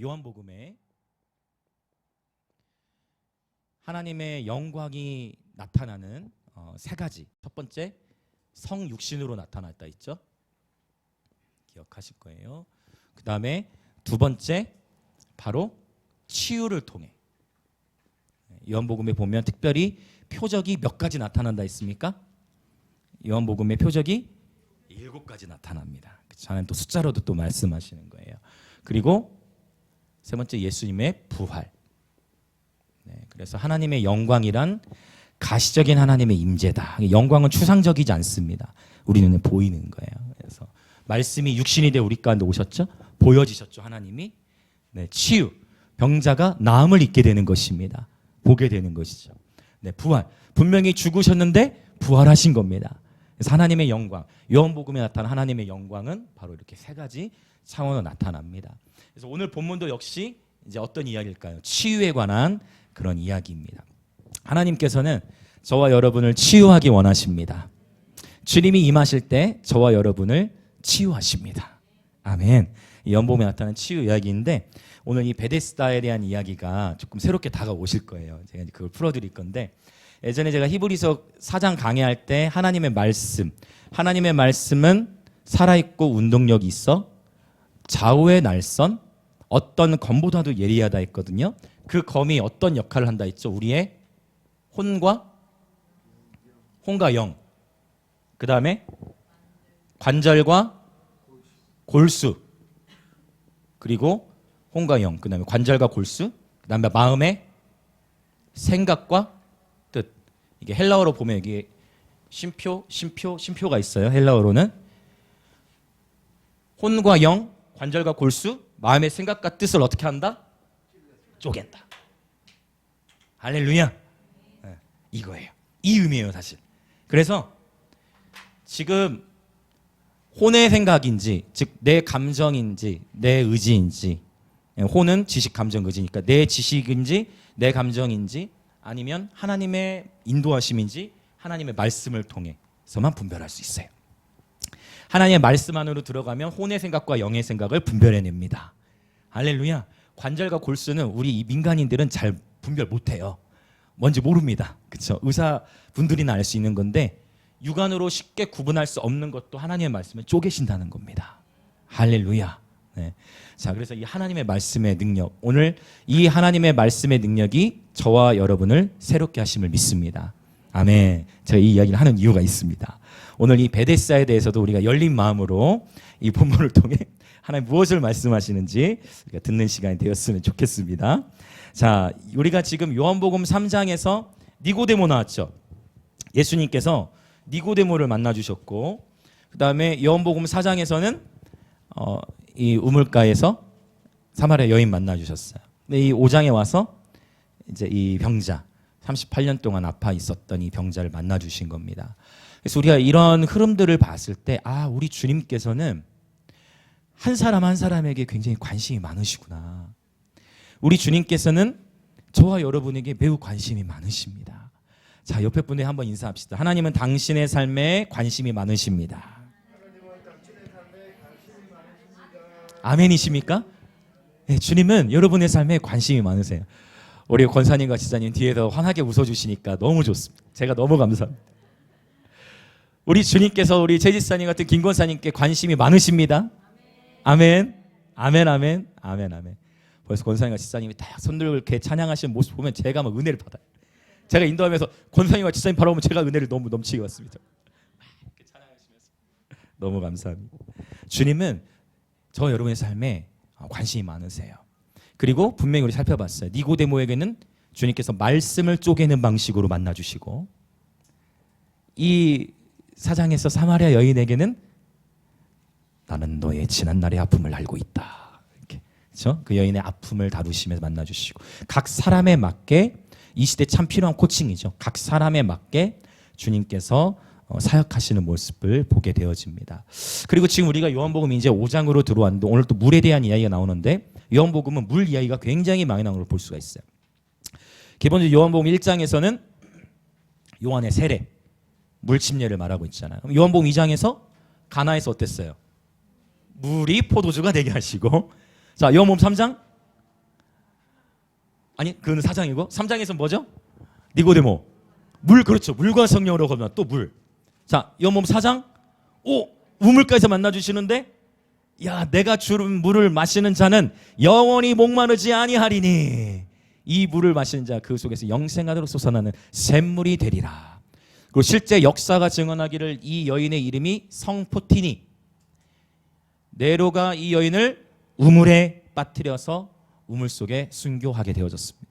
요한복음에 하나님의 영광이 나타나는 세 가지. 첫 번째, 성육신으로 나타났다 있죠? 기억하실 거예요. 그 다음에 두 번째, 바로 치유를 통해. 요한복음에 보면 특별히 표적이 몇 가지 나타난다 했습니까? 요한복음의 표적이 7가지 나타납니다. 저는 또 숫자로도 또 말씀하시는 거예요. 그리고 세 번째, 예수님의 부활. 그래서 하나님의 영광이란 가시적인 하나님의 임재다. 영광은 추상적이지 않습니다. 우리 눈에 보이는 거예요. 그래서 말씀이 육신이 되어 우리 가운데 오셨죠? 보여지셨죠, 하나님이. 치유, 병자가 나음을 입게 되는 것입니다. 보게 되는 것이죠. 부활, 분명히 죽으셨는데 부활하신 겁니다. 그래서 하나님의 영광, 요한복음에 나타난 하나님의 영광은 바로 이렇게 세 가지 차원으로 나타납니다. 그래서 오늘 본문도 역시 이제 어떤 이야기일까요? 치유에 관한 그런 이야기입니다. 하나님께서는 저와 여러분을 치유하기 원하십니다. 주님이 임하실 때 저와 여러분을 치유하십니다. 아멘. 연복음에 나타나는 치유 이야기인데 오늘 이 베데스다에 대한 이야기가 조금 새롭게 다가오실 거예요. 제가 그걸 풀어드릴 건데 예전에 제가 히브리서 4장 강의할 때 하나님의 말씀은 살아있고 운동력이 있어 좌우의 날선 어떤 검보다도 예리하다 했거든요. 그 검이 어떤 역할을 한다 했죠? 우리의 혼과 영, 그 다음에 관절과 골수, 그리고 혼과 영, 그 다음에 관절과 골수, 그 다음에 마음의 생각과 뜻. 이게 헬라어로 보면 이게 심표가 있어요. 헬라어로는 혼과 영, 관절과 골수, 마음의 생각과 뜻을 어떻게 한다? 쪼갠다. 할렐루야. 이거예요. 이 의미예요, 사실. 그래서 지금 혼의 생각인지, 즉 내 감정인지 내 의지인지, 혼은 지식, 감정, 의지니까 내 지식인지 내 감정인지 아니면 하나님의 인도하심인지 하나님의 말씀을 통해서만 분별할 수 있어요. 하나님의 말씀 안으로 들어가면 혼의 생각과 영의 생각을 분별해냅니다. 할렐루야. 관절과 골수는 우리 민간인들은 잘 분별 못해요. 뭔지 모릅니다. 그렇죠? 의사분들이나 알 수 있는 건데 육안으로 쉽게 구분할 수 없는 것도 하나님의 말씀을 쪼개신다는 겁니다. 할렐루야. 자, 그래서 이 하나님의 말씀의 능력, 오늘 이 하나님의 말씀의 능력이 저와 여러분을 새롭게 하심을 믿습니다. 아멘. 제가 이 이야기를 하는 이유가 있습니다. 오늘 이 베데스다에 대해서도 우리가 열린 마음으로 이 본문을 통해 하나님 무엇을 말씀하시는지 우리가 듣는 시간이 되었으면 좋겠습니다. 자, 우리가 지금 요한복음 3장에서 니고데모 나왔죠. 예수님께서 니고데모를 만나주셨고, 그 다음에 요한복음 4장에서는 이 우물가에서 사마리아 여인 만나주셨어요. 근데 이 5장에 와서 이제 이 병자 38년 동안 아파 있었던 이 병자를 만나주신 겁니다. 그래서 우리가 이런 흐름들을 봤을 때 우리 주님께서는 한 사람 한 사람에게 굉장히 관심이 많으시구나. 우리 주님께서는 저와 여러분에게 매우 관심이 많으십니다. 자, 옆에 분에 한번 인사합시다. 하나님은 당신의 삶에 관심이 많으십니다. 아멘이십니까? 네, 주님은 여러분의 삶에 관심이 많으세요. 우리 권사님과 지사님 뒤에서 환하게 웃어주시니까 너무 좋습니다. 제가 너무 감사합니다. 우리 주님께서 우리 최지사님 같은 김권사님께 관심이 많으십니다. 아멘. 아멘, 아멘, 아멘, 아멘. 벌써 권사님과 지사님이 딱 손들고 이렇게 찬양하시는 모습 보면 제가 막 은혜를 받아요. 제가 인도하면서 권사님과 지사님 바라보면 제가 은혜를 너무 넘치게 받습니다. 이렇게 찬양하시면서 너무 감사합니다. 주님은 저 여러분의 삶에 관심이 많으세요. 그리고 분명히 우리 살펴봤어요. 니고데모에게는 주님께서 말씀을 쪼개는 방식으로 만나주시고, 이 사장에서 사마리아 여인에게는 나는 너의 지난날의 아픔을 알고 있다. 이렇게, 그렇죠? 그 여인의 아픔을 다루시면서 만나주시고, 각 사람에 맞게, 이 시대 참 필요한 코칭이죠. 각 사람에 맞게 주님께서 사역하시는 모습을 보게 되어집니다. 그리고 지금 우리가 요한복음 이제 5장으로 들어왔는데 오늘 또 물에 대한 이야기가 나오는데 요한복음은 물 이야기가 굉장히 많이 나오는 걸 볼 수가 있어요. 기본적으로 요한복음 1장에서는 요한의 세례, 물 침례를 말하고 있잖아요. 요한복음 2장에서 가나에서 어땠어요? 물이 포도주가 되게 하시고, 자, 요한복음 3장 아니 그는 4장이고 3장에서 뭐죠? 니고데모. 물, 그렇죠. 물과 성령으로 거듭나 또 물. 자, 요한복음 4장 우물가에서 만나 주시는데 야, 내가 주는 물을 마시는 자는 영원히 목마르지 아니하리니 이 물을 마시는 자 그 속에서 영생하도록 솟아나는 샘물이 되리라. 그리고 실제 역사가 증언하기를 이 여인의 이름이 성포티니, 네로가 이 여인을 우물에 빠뜨려서 우물 속에 순교하게 되어졌습니다.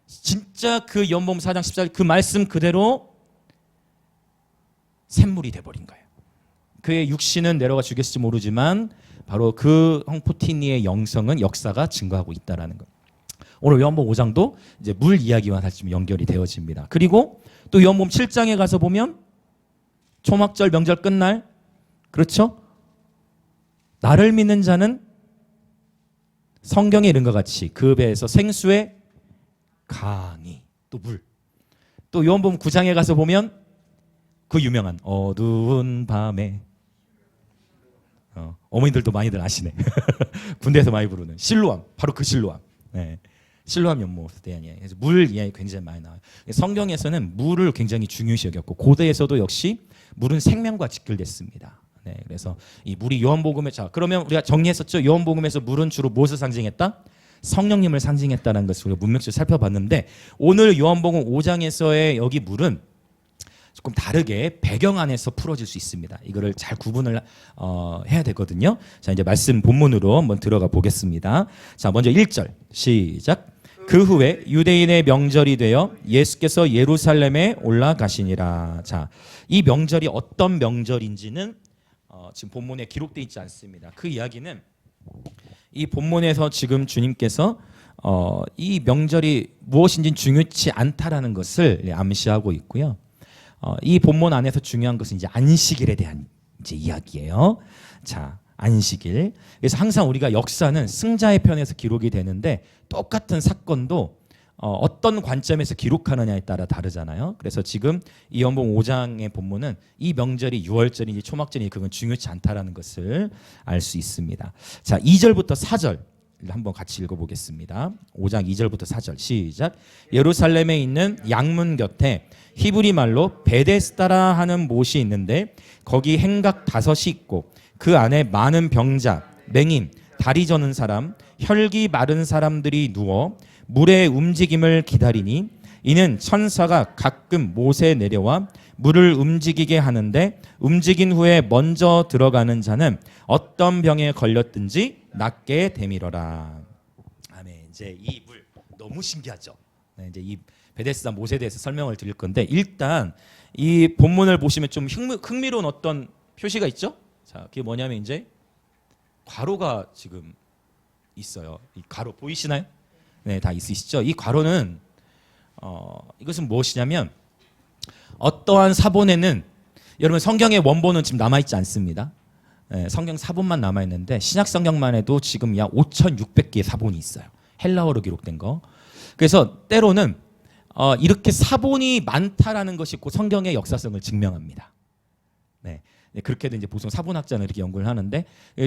진짜 그 요한복음 4장 14절 그 말씀 그대로 샘물이 돼버린 거예요. 그의 육신은 네로가 죽였을지 모르지만 바로 그 성포티니의 영성은 역사가 증거하고 있다라는 것. 오늘 요한복음 5장도 이제 물 이야기와 다시 연결이 되어집니다. 그리고 또 요한복음 7장에 가서 보면 초막절 명절 끝날, 그렇죠? 나를 믿는 자는 성경에 이른 것 같이 그 배에서 생수의 강이, 또 물. 또 요한복음 9장에 가서 보면 그 유명한 어두운 밤에, 어머니들도 많이들 아시네. 군대에서 많이 부르는 실로암, 바로 그 실로암. 네. 실로암 연못 대안이에요. 그래서 물 이야기 굉장히 많이 나와요. 성경에서는 물을 굉장히 중요시 여겼고 고대에서도 역시 물은 생명과 직결됐습니다. 네, 그래서 이 물이 요한복음에, 자 그러면 우리가 정리했었죠. 요한복음에서 물은 주로 무엇을 상징했다? 성령님을 상징했다는 것을 우리가 문맥적으로 살펴봤는데 오늘 요한복음 5장에서의 여기 물은 조금 다르게 배경 안에서 풀어질 수 있습니다. 이거를 잘 구분을 해야 되거든요. 자, 이제 말씀 본문으로 한번 들어가 보겠습니다. 자, 먼저 1절 시작. 그 후에 유대인의 명절이 되어 예수께서 예루살렘에 올라가시니라. 자, 이 명절이 어떤 명절인지는 지금 본문에 기록되어 있지 않습니다. 그 이야기는 이 본문에서 지금 주님께서 이 명절이 무엇인지 중요치 않다라는 것을 암시하고 있고요. 이 본문 안에서 중요한 것은 이제 안식일에 대한 이제 이야기예요. 자, 안식일. 그래서 항상 우리가 역사는 승자의 편에서 기록이 되는데 똑같은 사건도 어떤 관점에서 기록하느냐에 따라 다르잖아요. 그래서 지금 이 요한복음 5장의 본문은 이 명절이 유월절인지 초막절인지 그건 중요치 않다라는 것을 알 수 있습니다. 자, 2절부터 4절 한번 같이 읽어보겠습니다. 5장 2절부터 4절 시작. 예루살렘에 있는 양문 곁에 히브리 말로 베데스다라 하는 못이 있는데 거기 행각 5이 있고 그 안에 많은 병자, 맹인, 다리 저는 사람, 혈기 마른 사람들이 누워 물의 움직임을 기다리니 이는 천사가 가끔 못에 내려와 물을 움직이게 하는데 움직인 후에 먼저 들어가는 자는 어떤 병에 걸렸든지 낫게 되밀어라. 아멘. 이제 이 물 너무 신기하죠. 네, 이제 이 베데스다 못에 대해서 설명을 드릴 건데 일단 이 본문을 보시면 좀 흥미로운 어떤 표시가 있죠. 자, 그게 뭐냐면 이제 괄호가 지금 있어요. 이 괄호 보이시나요? 네, 다 있으시죠? 이 괄호는 이것은 무엇이냐면 어떠한 사본에는 여러분 성경의 원본은 지금 남아있지 않습니다. 네, 성경 사본만 남아있는데 신약 성경만 해도 지금 약 5,600개의 사본이 있어요. 헬라어로 기록된 거. 그래서 때로는 이렇게 사본이 많다라는 것이 곧 성경의 역사성을 증명합니다. 네, 그렇게도 이제 보통 사본학자는 이렇게 연구를 하는데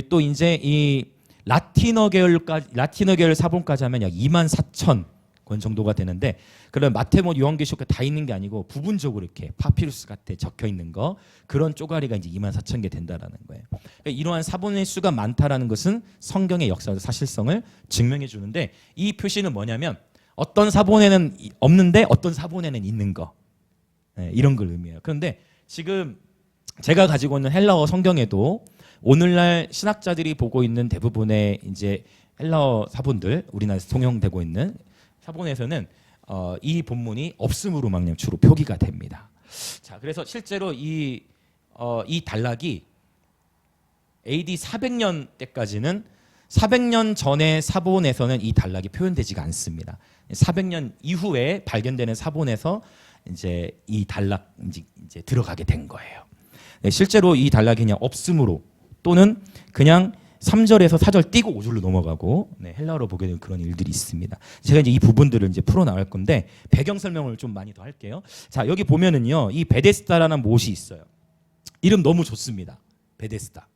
또 이제 이 라틴어 계열 사본까지 하면 약 24,000권 정도가 되는데 그런 마태복음, 요한계시록 다 있는 게 아니고 부분적으로 이렇게 파피루스 같아 적혀 있는 거 그런 쪼가리가 이제 24,000개 된다라는 거예요. 그러니까 이러한 사본의 수가 많다라는 것은 성경의 역사적 사실성을 증명해 주는데 이 표시는 뭐냐면 어떤 사본에는 없는데 어떤 사본에는 있는 거, 네, 이런 걸 의미해요. 그런데 지금 제가 가지고 있는 헬라어 성경에도 오늘날 신학자들이 보고 있는 대부분의 이제 헬라어 사본들, 우리나라에서 통용되고 있는 사본에서는 이 본문이 없음으로만 주로 표기가 됩니다. 자, 그래서 실제로 이 단락이 AD 400년 때까지는 400년 전의 사본에서는 이 단락이 표현되지가 않습니다. 400년 이후에 발견되는 사본에서 이제 이 단락 이제 들어가게 된 거예요. 네, 실제로 이 단락이 그냥 없음으로 또는 그냥 3절에서 4절 띄고 5절로 넘어가고 네, 헬라어로 보게 되는 그런 일들이 있습니다. 제가 이제 이 부분들을 이제 풀어 나갈 건데 배경 설명을 좀 많이 더 할게요. 자, 여기 보면은요, 이 베데스다라는 못이 있어요. 이름 너무 좋습니다. 베데스다.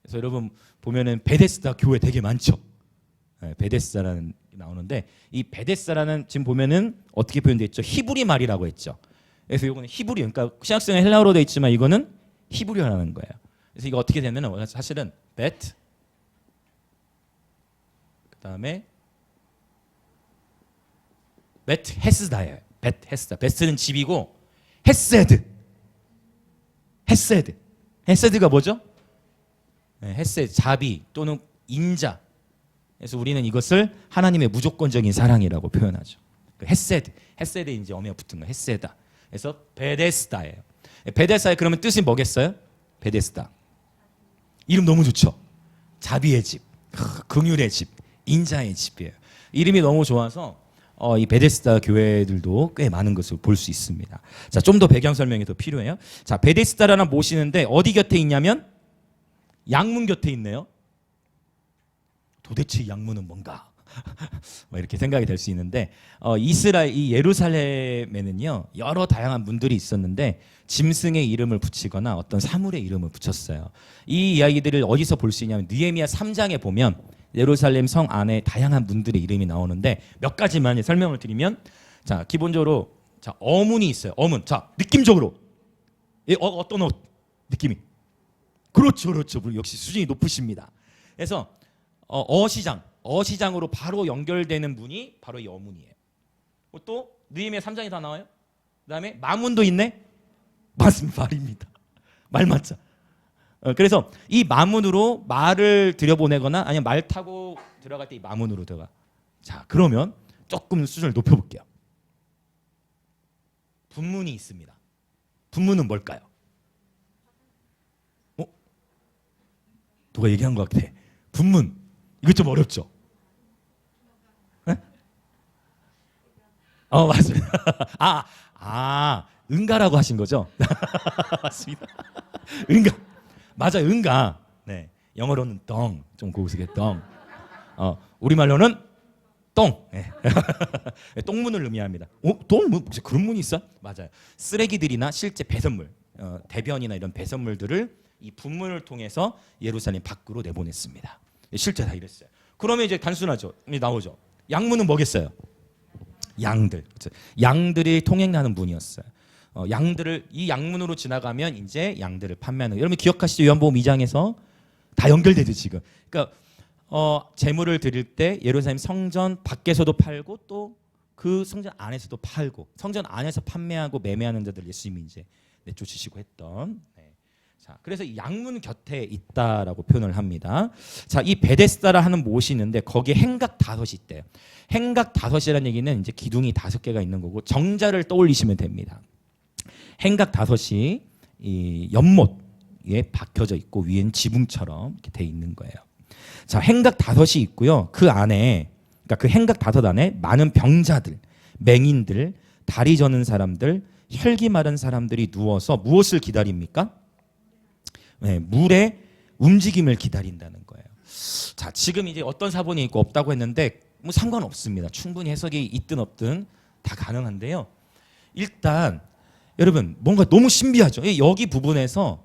그래서 여러분 보면은 베데스다 교회 되게 많죠. 네, 베데스다라는 나오는데 이 베데스다라는 지금 보면은 어떻게 표현되어 있죠? 히브리 말이라고 했죠. 그래서 이거는 히브리, 그러니까 신약성에 헬라어로 되어 있지만 이거는 히브리어라는 거예요. 그래서 이거 어떻게 되면은 사실은 bet, 그다음에 bet 헤스다예요. bet 헤스다. bet는 집이고 헤세드가 뭐죠? 네, 헤세드, 자비 또는 인자. 그래서 우리는 이것을 하나님의 무조건적인 사랑이라고 표현하죠. 그 헤세드에 이제 어미가 붙은 거 헤세다. 그래서 베데스다예요. 베데스다의 그러면 뜻이 뭐겠어요? 베데스다. 이름 너무 좋죠. 자비의 집, 긍휼의 집, 인자의 집이에요. 이름이 너무 좋아서 이 베데스다 교회들도 꽤 많은 것을 볼 수 있습니다. 자, 좀 더 배경 설명이 더 필요해요. 자, 베데스다라는 모시는데 어디 곁에 있냐면 양문 곁에 있네요. 도대체 양문은 뭔가? 뭐 이렇게 생각이 될 수 있는데 이스라엘 이 예루살렘에는요 여러 다양한 문들이 있었는데 짐승의 이름을 붙이거나 어떤 사물의 이름을 붙였어요. 이 이야기들을 어디서 볼 수 있냐면 느헤미야 3장에 보면 예루살렘 성 안에 다양한 문들의 이름이 나오는데 몇 가지만 설명을 드리면 자 기본적으로 자 어문이 있어요. 어문. 자 느낌적으로 어떤 느낌이 그렇죠. 역시 수준이 높으십니다. 그래서 어시장으로 바로 연결되는 문이 바로 이 어문이에요. 또 느헤미야 3장이 다 나와요. 그다음에 마문도 있네. 맞습니다. 말입니다. 말 맞죠. 그래서 이 마문으로 말을 들여보내거나 아니면 말 타고 들어갈 때 이 마문으로 들어가. 자 그러면 조금 수준을 높여볼게요. 분문이 있습니다. 분문은 뭘까요? 누가 얘기한 것 같아. 분문. 이거 좀 어렵죠? 네? 맞습니다. 응가라고 하신 거죠? 맞습니다. 응가. 맞아요, 응가. 네. 영어로는 덩. 좀 고우스게 덩. 우리말로는 똥. 네. 똥문을 의미합니다. 똥문? 혹시 그런 문이 있어? 맞아요. 쓰레기들이나 실제 배설물, 대변이나 이런 배설물들을 이 분문을 통해서 예루살렘 밖으로 내보냈습니다. 실제 다 이랬어요. 그러면 이제 단순하죠. 나오죠. 양문은 뭐겠어요? 양들. 그렇죠? 양들이 통행하는 문이었어요. 이 양문으로 지나가면 이제 양들을 판매하는. 여러분 기억하시죠? 요한복음 2장에서 다 연결되죠 지금. 그러니까 제물을 드릴 때 예루살렘 성전 밖에서도 팔고 또 그 성전 안에서도 팔고 성전 안에서 판매하고 매매하는 자들 예수님이 이제 내쫓으시고 했던. 자, 그래서 이 양문 곁에 있다라고 표현을 합니다. 자, 이 베데스다라 하는 못이 있는데 거기에 행각 5이 있대요. 행각 5이라는 얘기는 이제 기둥이 5개가 있는 거고 정자를 떠올리시면 됩니다. 행각 5이 이 연못에 박혀져 있고 위엔 지붕처럼 이렇게 돼 있는 거예요. 자, 행각 5이 있고요. 그 안에 그러니까 그 행각 5 안에 많은 병자들, 맹인들, 다리 저는 사람들, 혈기 마른 사람들이 누워서 무엇을 기다립니까? 네, 물의 움직임을 기다린다는 거예요. 자, 지금 이제 어떤 사본이 있고 없다고 했는데 뭐 상관없습니다. 충분히 해석이 있든 없든 다 가능한데요. 일단 여러분 뭔가 너무 신비하죠. 여기 부분에서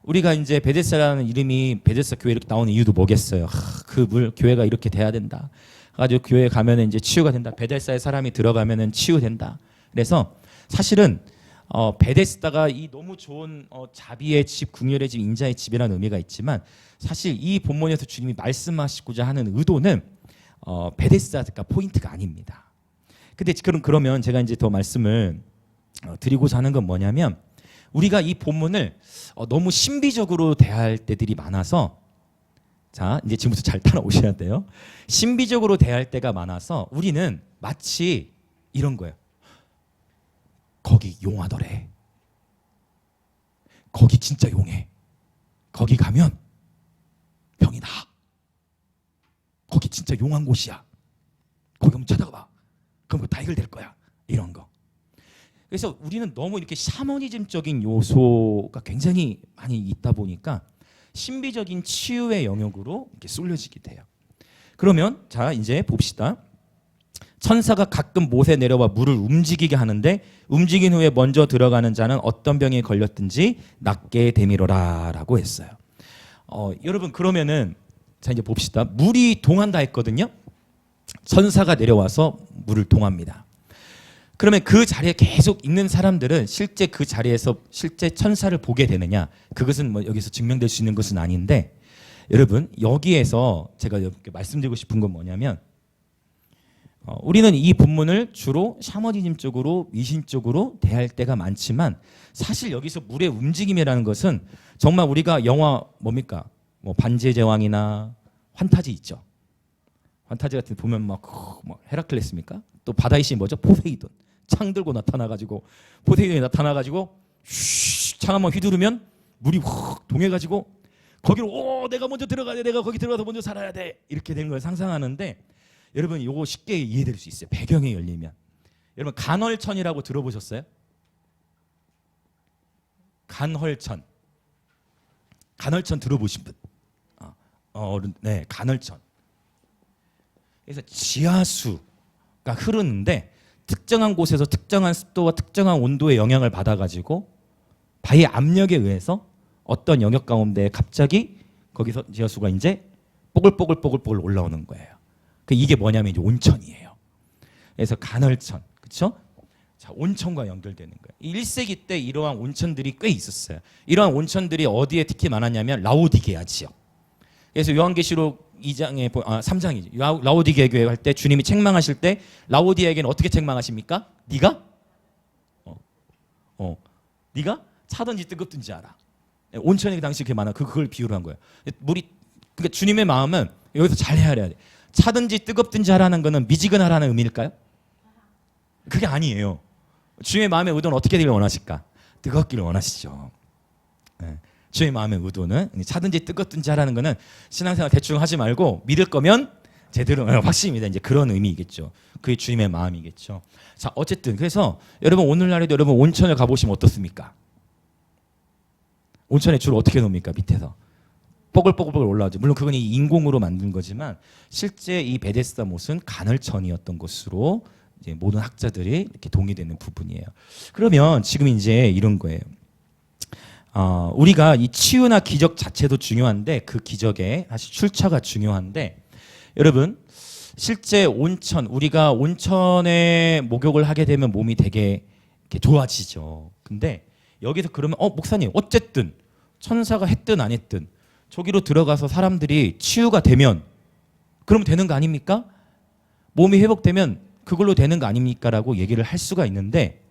우리가 이제 베데스다라는 이름이 베데스다 교회 이렇게 나오는 이유도 뭐겠어요. 그 교회가 이렇게 돼야 된다. 가지고 교회 가면은 이제 치유가 된다. 베데스다에 사람이 들어가면은 치유된다. 그래서 사실은 베데스다가 이 너무 좋은 자비의 집, 긍휼의 집, 인자의 집이라는 의미가 있지만 사실 이 본문에서 주님이 말씀하시고자 하는 의도는 베데스다가 포인트가 아닙니다. 근데 그러면 제가 이제 더 말씀을 드리고자 하는 건 뭐냐면 우리가 이 본문을 너무 신비적으로 대할 때들이 많아서 자 이제 지금부터 잘 따라오셔야 돼요. 신비적으로 대할 때가 많아서 우리는 마치 이런 거예요. 거기 용하더래. 거기 진짜 용해. 거기 가면 병이 나. 거기 진짜 용한 곳이야. 거기 한번 찾아가 봐. 그럼 다 해결될 거야. 이런 거. 그래서 우리는 너무 이렇게 샤머니즘적인 요소가 굉장히 많이 있다 보니까 신비적인 치유의 영역으로 이렇게 쏠려지게 돼요. 그러면 자 이제 봅시다. 천사가 가끔 못에 내려와 물을 움직이게 하는데 움직인 후에 먼저 들어가는 자는 어떤 병에 걸렸든지 낫게 되미로라라고 했어요. 여러분 그러면은 자 이제 봅시다. 물이 동한다 했거든요. 천사가 내려와서 물을 동합니다. 그러면 그 자리에 계속 있는 사람들은 실제 그 자리에서 실제 천사를 보게 되느냐? 그것은 뭐 여기서 증명될 수 있는 것은 아닌데, 여러분 여기에서 제가 이렇게 말씀드리고 싶은 건 뭐냐면, 우리는 이 본문을 주로 샤머니즘 쪽으로 미신적으로 대할 때가 많지만, 사실 여기서 물의 움직임이라는 것은 정말 우리가 영화 뭡니까? 뭐 반지의 제왕이나 환타지 있죠. 환타지 같은 데 보면 막 헤라클레스입니까? 또 바다의 신 뭐죠? 포세이돈. 창 들고 나타나가지고, 포세이돈이 나타나가지고 창 한번 휘두르면 물이 확 동해가지고 거기로 내가 먼저 들어가야 돼, 내가 거기 들어가서 먼저 살아야 돼, 이렇게 되는 걸 상상하는데, 여러분 이거 쉽게 이해될 수 있어요. 배경이 열리면. 여러분 간헐천이라고 들어보셨어요? 간헐천 들어보신 분? 네, 간헐천. 그래서 지하수가 흐르는데 특정한 곳에서 특정한 습도와 특정한 온도의 영향을 받아가지고 바위 압력에 의해서 어떤 영역 가운데 갑자기 거기서 지하수가 이제 뽀글뽀글 올라오는 거예요. 이게 뭐냐면 이제 온천이에요. 그래서 간헐천, 그렇죠? 자, 온천과 연결되는 거예요. 1세기 때 이러한 온천들이 꽤 있었어요. 이러한 온천들이 어디에 특히 많았냐면 라오디게아 지역. 그래서 요한계시록 3장이죠. 라오디게아 교회 갈 때 주님이 책망하실 때 라오디게아에게는 어떻게 책망하십니까? 네가 네가 차든지 뜨겁든지 알아. 온천이 그 당시 그게 많아. 그걸 비유로 한 거예요. 물이, 그러니까 주님의 마음은 여기서 잘 헤아려야 돼. 차든지 뜨겁든지 하라는 거는 미지근하라는 의미일까요? 그게 아니에요. 주님의 마음의 의도는 어떻게 되길 원하실까? 뜨겁기를 원하시죠. 네. 주님의 마음의 의도는 차든지 뜨겁든지 하라는 거는 신앙생활 대충 하지 말고 믿을 거면 제대로 확실히 믿어, 이제 그런 의미이겠죠. 그게 주님의 마음이겠죠. 자, 어쨌든 그래서 여러분 오늘날에도 여러분 온천을 가보시면 어떻습니까? 온천에 주로 어떻게 놓습니까? 밑에서 뽀글뽀글 올라오죠. 물론 그건 인공으로 만든 거지만 실제 이 베데스다 못은 간헐천이었던 것으로 이제 모든 학자들이 이렇게 동의되는 부분이에요. 그러면 지금 이제 이런 거예요. 우리가 이 치유나 기적 자체도 중요한데 그 기적의 사실 출처가 중요한데, 여러분 실제 온천, 우리가 온천에 목욕을 하게 되면 몸이 되게 이렇게 좋아지죠. 근데 여기서 그러면 목사님 어쨌든 천사가 했든 안 했든 저기로 들어가서 사람들이 치유가 되면 그러면 되는 거 아닙니까? 몸이 회복되면 그걸로 되는 거 아닙니까? 라고 얘기를 할 수가 있는데,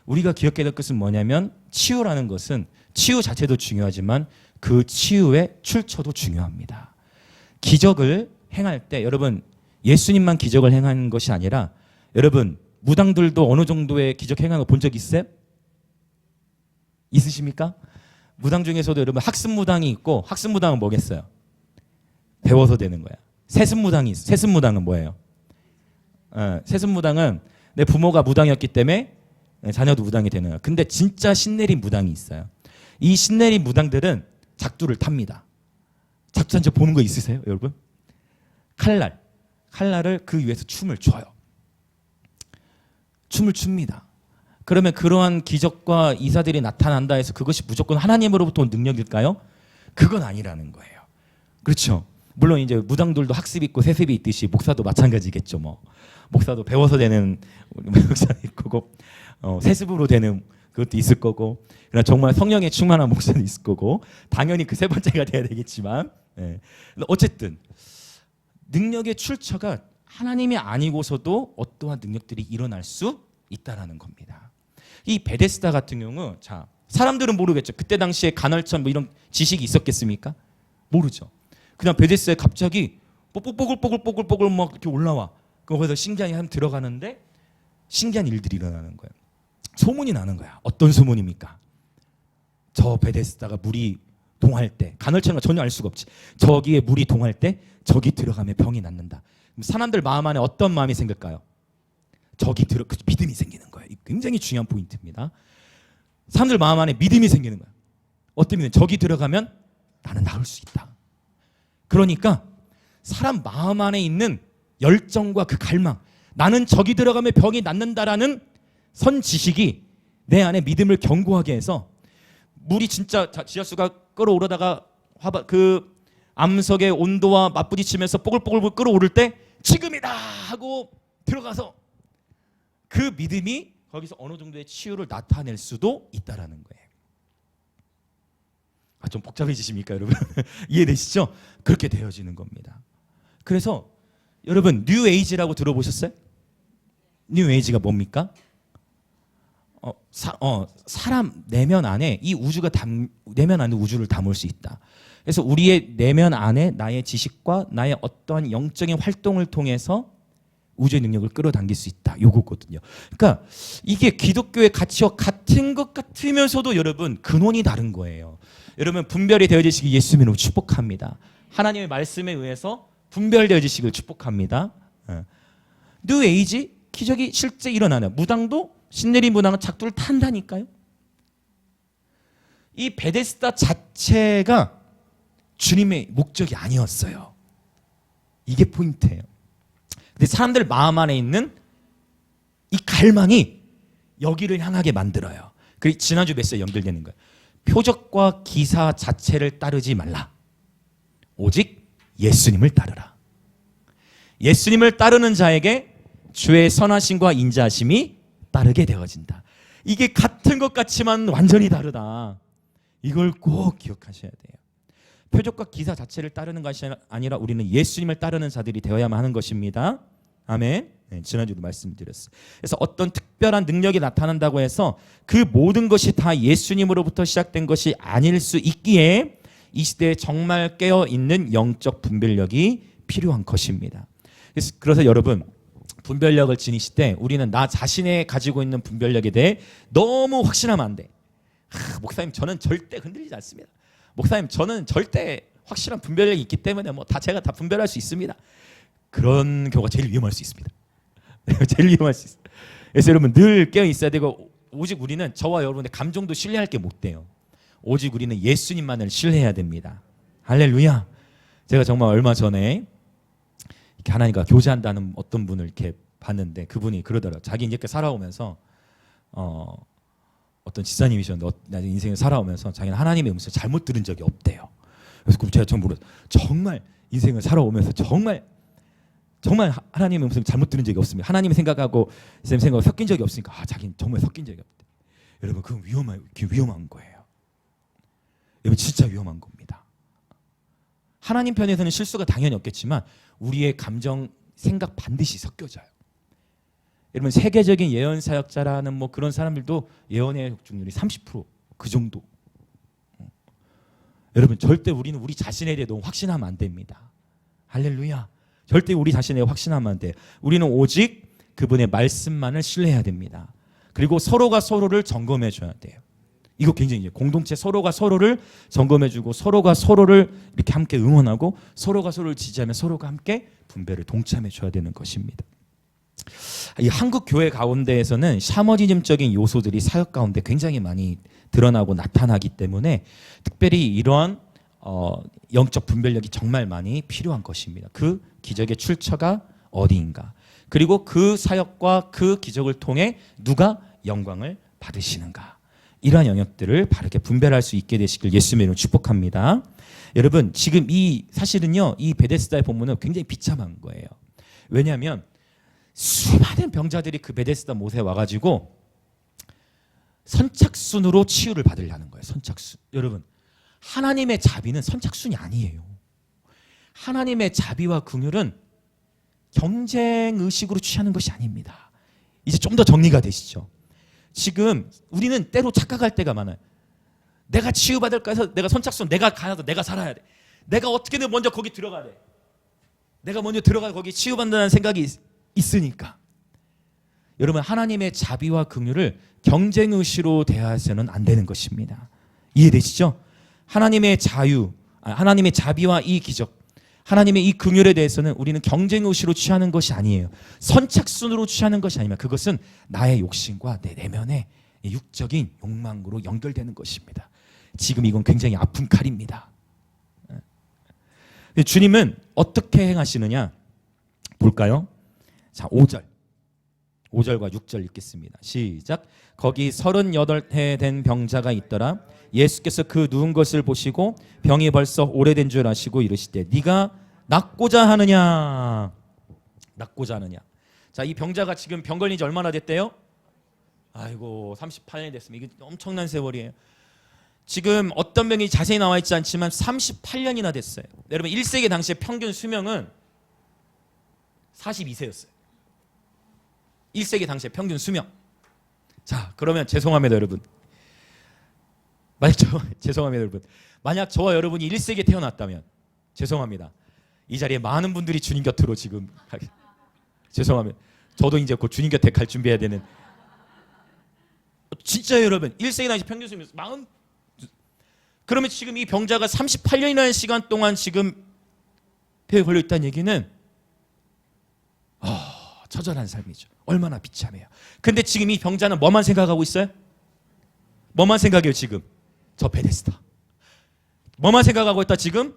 우리가 기억해야 될 것은 뭐냐면 치유라는 것은 치유 자체도 중요하지만 그 치유의 출처도 중요합니다. 기적을 행할 때 여러분 예수님만 기적을 행하는 것이 아니라, 여러분 무당들도 어느 정도의 기적 행하는 거 본 적 있어요? 있으십니까? 무당 중에서도 여러분 학습무당이 있고, 학습무당은 뭐겠어요? 배워서 되는 거야. 세습무당이 있어. 세습무당은 뭐예요? 세습무당은 내 부모가 무당이었기 때문에 자녀도 무당이 되는 거야. 근데 진짜 신내린 무당이 있어요. 이 신내린 무당들은 작두를 탑니다. 작두 한 적 보는 거 있으세요, 여러분? 칼날을 그 위에서 춤을 춰요. 춤을 춥니다. 그러면 그러한 기적과 이사들이 나타난다 해서 그것이 무조건 하나님으로부터 온 능력일까요? 그건 아니라는 거예요. 그렇죠? 물론 이제 무당들도 학습이 있고 세습이 있듯이 목사도 마찬가지겠죠. 뭐 목사도 배워서 되는 목사도 있고, 세습으로 되는 그것도 있을 거고, 그러나 정말 성령에 충만한 목사도 있을 거고, 당연히 그 세 번째가 돼야 되겠지만, 어쨌든 능력의 출처가 하나님이 아니고서도 어떠한 능력들이 일어날 수 있다라는 겁니다. 이 베데스다 같은 경우, 자, 사람들은 모르겠죠. 그때 당시에 간헐천 뭐 이런 지식이 있었겠습니까? 모르죠. 그냥 베데스다에 갑자기 뽀글뽀글 막 이렇게 올라와. 거기서 신기한 사람 들어가는데 신기한 일들이 일어나는 거예요. 소문이 나는 거야. 어떤 소문입니까? 저 베데스다가 물이 동할 때, 간헐천은 전혀 알 수가 없지. 저기에 물이 동할 때 저기 들어가면 병이 낫는다. 사람들 마음 안에 어떤 마음이 생길까요? 믿음이 생기는 거예요. 굉장히 중요한 포인트입니다. 사람들 마음 안에 믿음이 생기는 거예요. 어떤 믿음? 저기 들어가면 나는 나을 수 있다. 그러니까 사람 마음 안에 있는 열정과 그 갈망, 나는 저기 들어가면 병이 낫는다라는 선 지식이 내 안에 믿음을 견고하게 해서, 물이 진짜 지하수가 끓어오르다가 그 암석의 온도와 맞부딪히면서 뽀글뽀글 끓어오를 때 지금이다 하고 들어가서 그 믿음이 거기서 어느 정도의 치유를 나타낼 수도 있다라는 거예요. 좀 복잡해지십니까 여러분? 이해되시죠? 그렇게 되어지는 겁니다. 그래서 여러분 뉴에이지라고 들어보셨어요? 뉴에이지가 뭡니까? 사람 내면 안에 이 우주가 내면 안에 우주를 담을 수 있다. 그래서 우리의 내면 안에 나의 지식과 나의 어떠한 영적인 활동을 통해서 우주의 능력을 끌어당길 수 있다. 요거거든요. 그러니까 이게 기독교의 가치와 같은 것 같으면서도 여러분 근원이 다른 거예요. 여러분 분별이 되어지시기 예수님으로 축복합니다. 하나님의 말씀에 의해서 분별되어지시길 축복합니다. 뉴에이지 기적이 실제 일어나는 무당도 신내림 무당은 작두를 탄다니까요. 이 베데스다 자체가 주님의 목적이 아니었어요. 이게 포인트예요. 근데 사람들 마음 안에 있는 이 갈망이 여기를 향하게 만들어요. 그리고 지난주 메시지에 연결되는 거예요. 표적과 기사 자체를 따르지 말라. 오직 예수님을 따르라. 예수님을 따르는 자에게 주의 선하심과 인자하심이 따르게 되어진다. 이게 같은 것 같지만 완전히 다르다. 이걸 꼭 기억하셔야 돼요. 표적과 기사 자체를 따르는 것이 아니라 우리는 예수님을 따르는 자들이 되어야만 하는 것입니다. 아멘. 네, 지난주도 말씀드렸어요. 그래서 어떤 특별한 능력이 나타난다고 해서 그 모든 것이 다 예수님으로부터 시작된 것이 아닐 수 있기에 이 시대에 정말 깨어있는 영적 분별력이 필요한 것입니다. 그래서 여러분 분별력을 지니실 때 우리는 나 자신의 가지고 있는 분별력에 대해 너무 확신하면 안 돼. 목사님 저는 절대 흔들리지 않습니다. 목사님 저는 절대 확실한 분별력이 있기 때문에 제가 다 분별할 수 있습니다. 그런 경우가 제일 위험할 수 있습니다. 제일 위험할 수 있어요. 그래서 여러분 늘 깨어 있어야 되고 오직 우리는 저와 여러분의 감정도 신뢰할 게 못 돼요. 오직 우리는 예수님만을 신뢰해야 됩니다. 할렐루야. 제가 정말 얼마 전에 이렇게 하나님과 교제한다는 어떤 분을 이렇게 봤는데 그분이 그러더라고요. 자기 이렇게 살아오면서 어떤 지사님이셨는데 나중에 인생을 살아오면서 자기는 하나님의 음성을 잘못 들은 적이 없대요. 그래서 제가 정말 인생을 살아오면서 정말 하나님의 음성을 잘못 들은 적이 없습니다. 하나님의 생각하고 쌤 생각하고 섞인 적이 없으니까 자기는 정말 섞인 적이 없대. 여러분 그건 위험한 거예요. 여러분 진짜 위험한 겁니다. 하나님 편에서는 실수가 당연히 없겠지만 우리의 감정, 생각 반드시 섞여져요. 여러분 세계적인 예언 사역자라는 그런 사람들도 예언의 적중률이 30%그 정도. 여러분 절대 우리는 우리 자신에 대해 너무 확신하면 안 됩니다. 할렐루야. 절대 우리 자신에 확신하면 안 돼요. 우리는 오직 그분의 말씀만을 신뢰해야 됩니다. 그리고 서로가 서로를 점검해 줘야 돼요. 이거 굉장히 공동체 서로가 서로를 점검해주고 서로가 서로를 이렇게 함께 응원하고 서로가 서로를 지지하면 서로가 함께 분배를 동참해줘야 되는 것입니다. 이 한국 교회 가운데에서는 샤머니즘적인 요소들이 사역 가운데 굉장히 많이 드러나고 나타나기 때문에 특별히 이러한 영적 분별력이 정말 많이 필요한 것입니다. 그 기적의 출처가 어디인가, 그리고 그 사역과 그 기적을 통해 누가 영광을 받으시는가, 이러한 영역들을 바르게 분별할 수 있게 되시길 예수님의 이름으로 축복합니다. 여러분 지금 사실은요 이 베데스다의 본문은 굉장히 비참한 거예요. 왜냐하면 수많은 병자들이 그 베데스다 못에 와가지고 선착순으로 치유를 받으려는 거예요. 선착순. 여러분 하나님의 자비는 선착순이 아니에요. 하나님의 자비와 긍휼은 경쟁의식으로 취하는 것이 아닙니다. 이제 좀 더 정리가 되시죠? 지금 우리는 때로 착각할 때가 많아요. 내가 치유받을까 해서 내가 선착순, 내가 가서 내가 살아야 돼. 내가 어떻게든 먼저 거기 들어가야 돼. 내가 먼저 들어가 거기 치유받는다는 생각이 있으니까. 여러분 하나님의 자비와 긍휼을 경쟁의식으로 대하여서는 안 되는 것입니다. 이해되시죠? 하나님의 자비와 이 기적, 하나님의 이 긍휼에 대해서는 우리는 경쟁의식으로 취하는 것이 아니에요. 선착순으로 취하는 것이 아니면 그것은 나의 욕심과 내 내면의 육적인 욕망으로 연결되는 것입니다. 지금 이건 굉장히 아픈 칼입니다. 주님은 어떻게 행하시느냐 볼까요? 자, 5절과 6절 읽겠습니다. 시작. 거기 38해 된 병자가 있더라. 예수께서 그 누운 것을 보시고 병이 벌써 오래된 줄 아시고 이르시되 네가 낫고자 하느냐. 낫고자 하느냐. 자, 이 병자가 지금 병 걸린 지 얼마나 됐대요? 아이고 38년이 됐습니다. 이게 엄청난 세월이에요. 지금 어떤 병이 자세히 나와 있지 않지만 38년이나 됐어요. 여러분 1세기 당시의 평균 수명은 42세였어요. 1세기 당시의 평균 수명. 자, 그러면 죄송합니다 여러분. 죄송합니다 여러분. 만약 저와 여러분이 1세기에 태어났다면 죄송합니다. 이 자리에 많은 분들이 주님 곁으로 지금 죄송합니다. 저도 이제 곧 주님 곁에 갈 준비해야 되는. 진짜요 여러분. 1세기 당시 평균 수명 40. 그러면 지금 이 병자가 38년이라는 시간 동안 지금 폐에 걸려 있다는 얘기는 처절한 삶이죠. 얼마나 비참해요. 근데 지금 이 병자는 뭐만 생각하고 있어요? 뭐만 생각해요 지금? 저 베데스다. 뭐만 생각하고 있다 지금?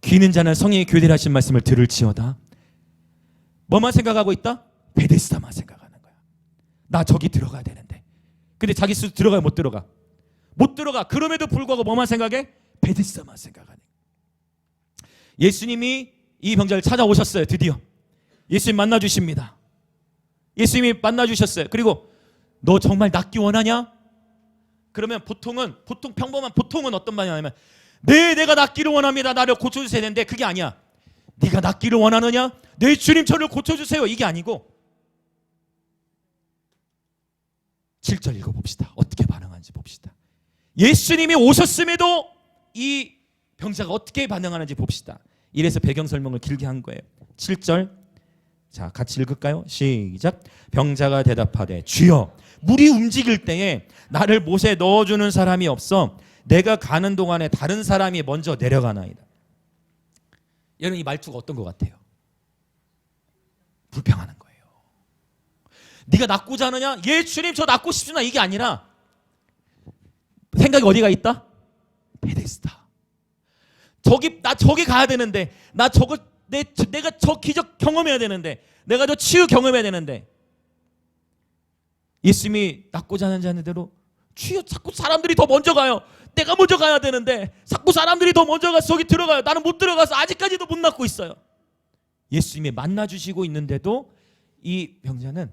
귀 있는 자는 성령이 교대를 하신 말씀을 들을지어다. 뭐만 생각하고 있다? 베데스다만 생각하는 거야. 나 저기 들어가야 되는데. 근데 자기 스스로 들어가요 못 들어가? 못 들어가. 그럼에도 불구하고 뭐만 생각해? 베데스다만 생각하네. 예수님이 이 병자를 찾아오셨어요. 드디어 예수님 만나주십니다. 예수님이 만나주셨어요. 그리고 너 정말 낫기 원하냐? 그러면 보통은 어떤 말이 하냐면 네, 내가 낫기를 원합니다. 나를 고쳐주셔야 되는데 그게 아니야. 네가 낫기를 원하느냐? 네, 주님 저를 고쳐주세요. 이게 아니고 7절 읽어봅시다. 어떻게 반응하는지 봅시다. 예수님이 오셨음에도 이 병자가 어떻게 반응하는지 봅시다. 이래서 배경 설명을 길게 한 거예요. 7절 자 같이 읽을까요? 시작. 병자가 대답하되 주여 물이 움직일 때에 나를 못에 넣어주는 사람이 없어 내가 가는 동안에 다른 사람이 먼저 내려가나이다. 여러분 이 말투가 어떤 것 같아요? 불평하는 거예요. 네가 낫고자 하느냐? 예 주님 저 낫고 싶으나 이게 아니라 생각이 어디가 있다? 베데스다. 나 저기 가야 되는데 내가 저 기적 경험해야 되는데 내가 저 치유 경험해야 되는데 예수님이 낫고자 하는 자는 대로 주여 자꾸 사람들이 더 먼저 가요. 내가 먼저 가야 되는데 자꾸 사람들이 더 먼저 가서 저기 들어가요. 나는 못 들어가서 아직까지도 못 낫고 있어요. 예수님이 만나주시고 있는데도 이 병자는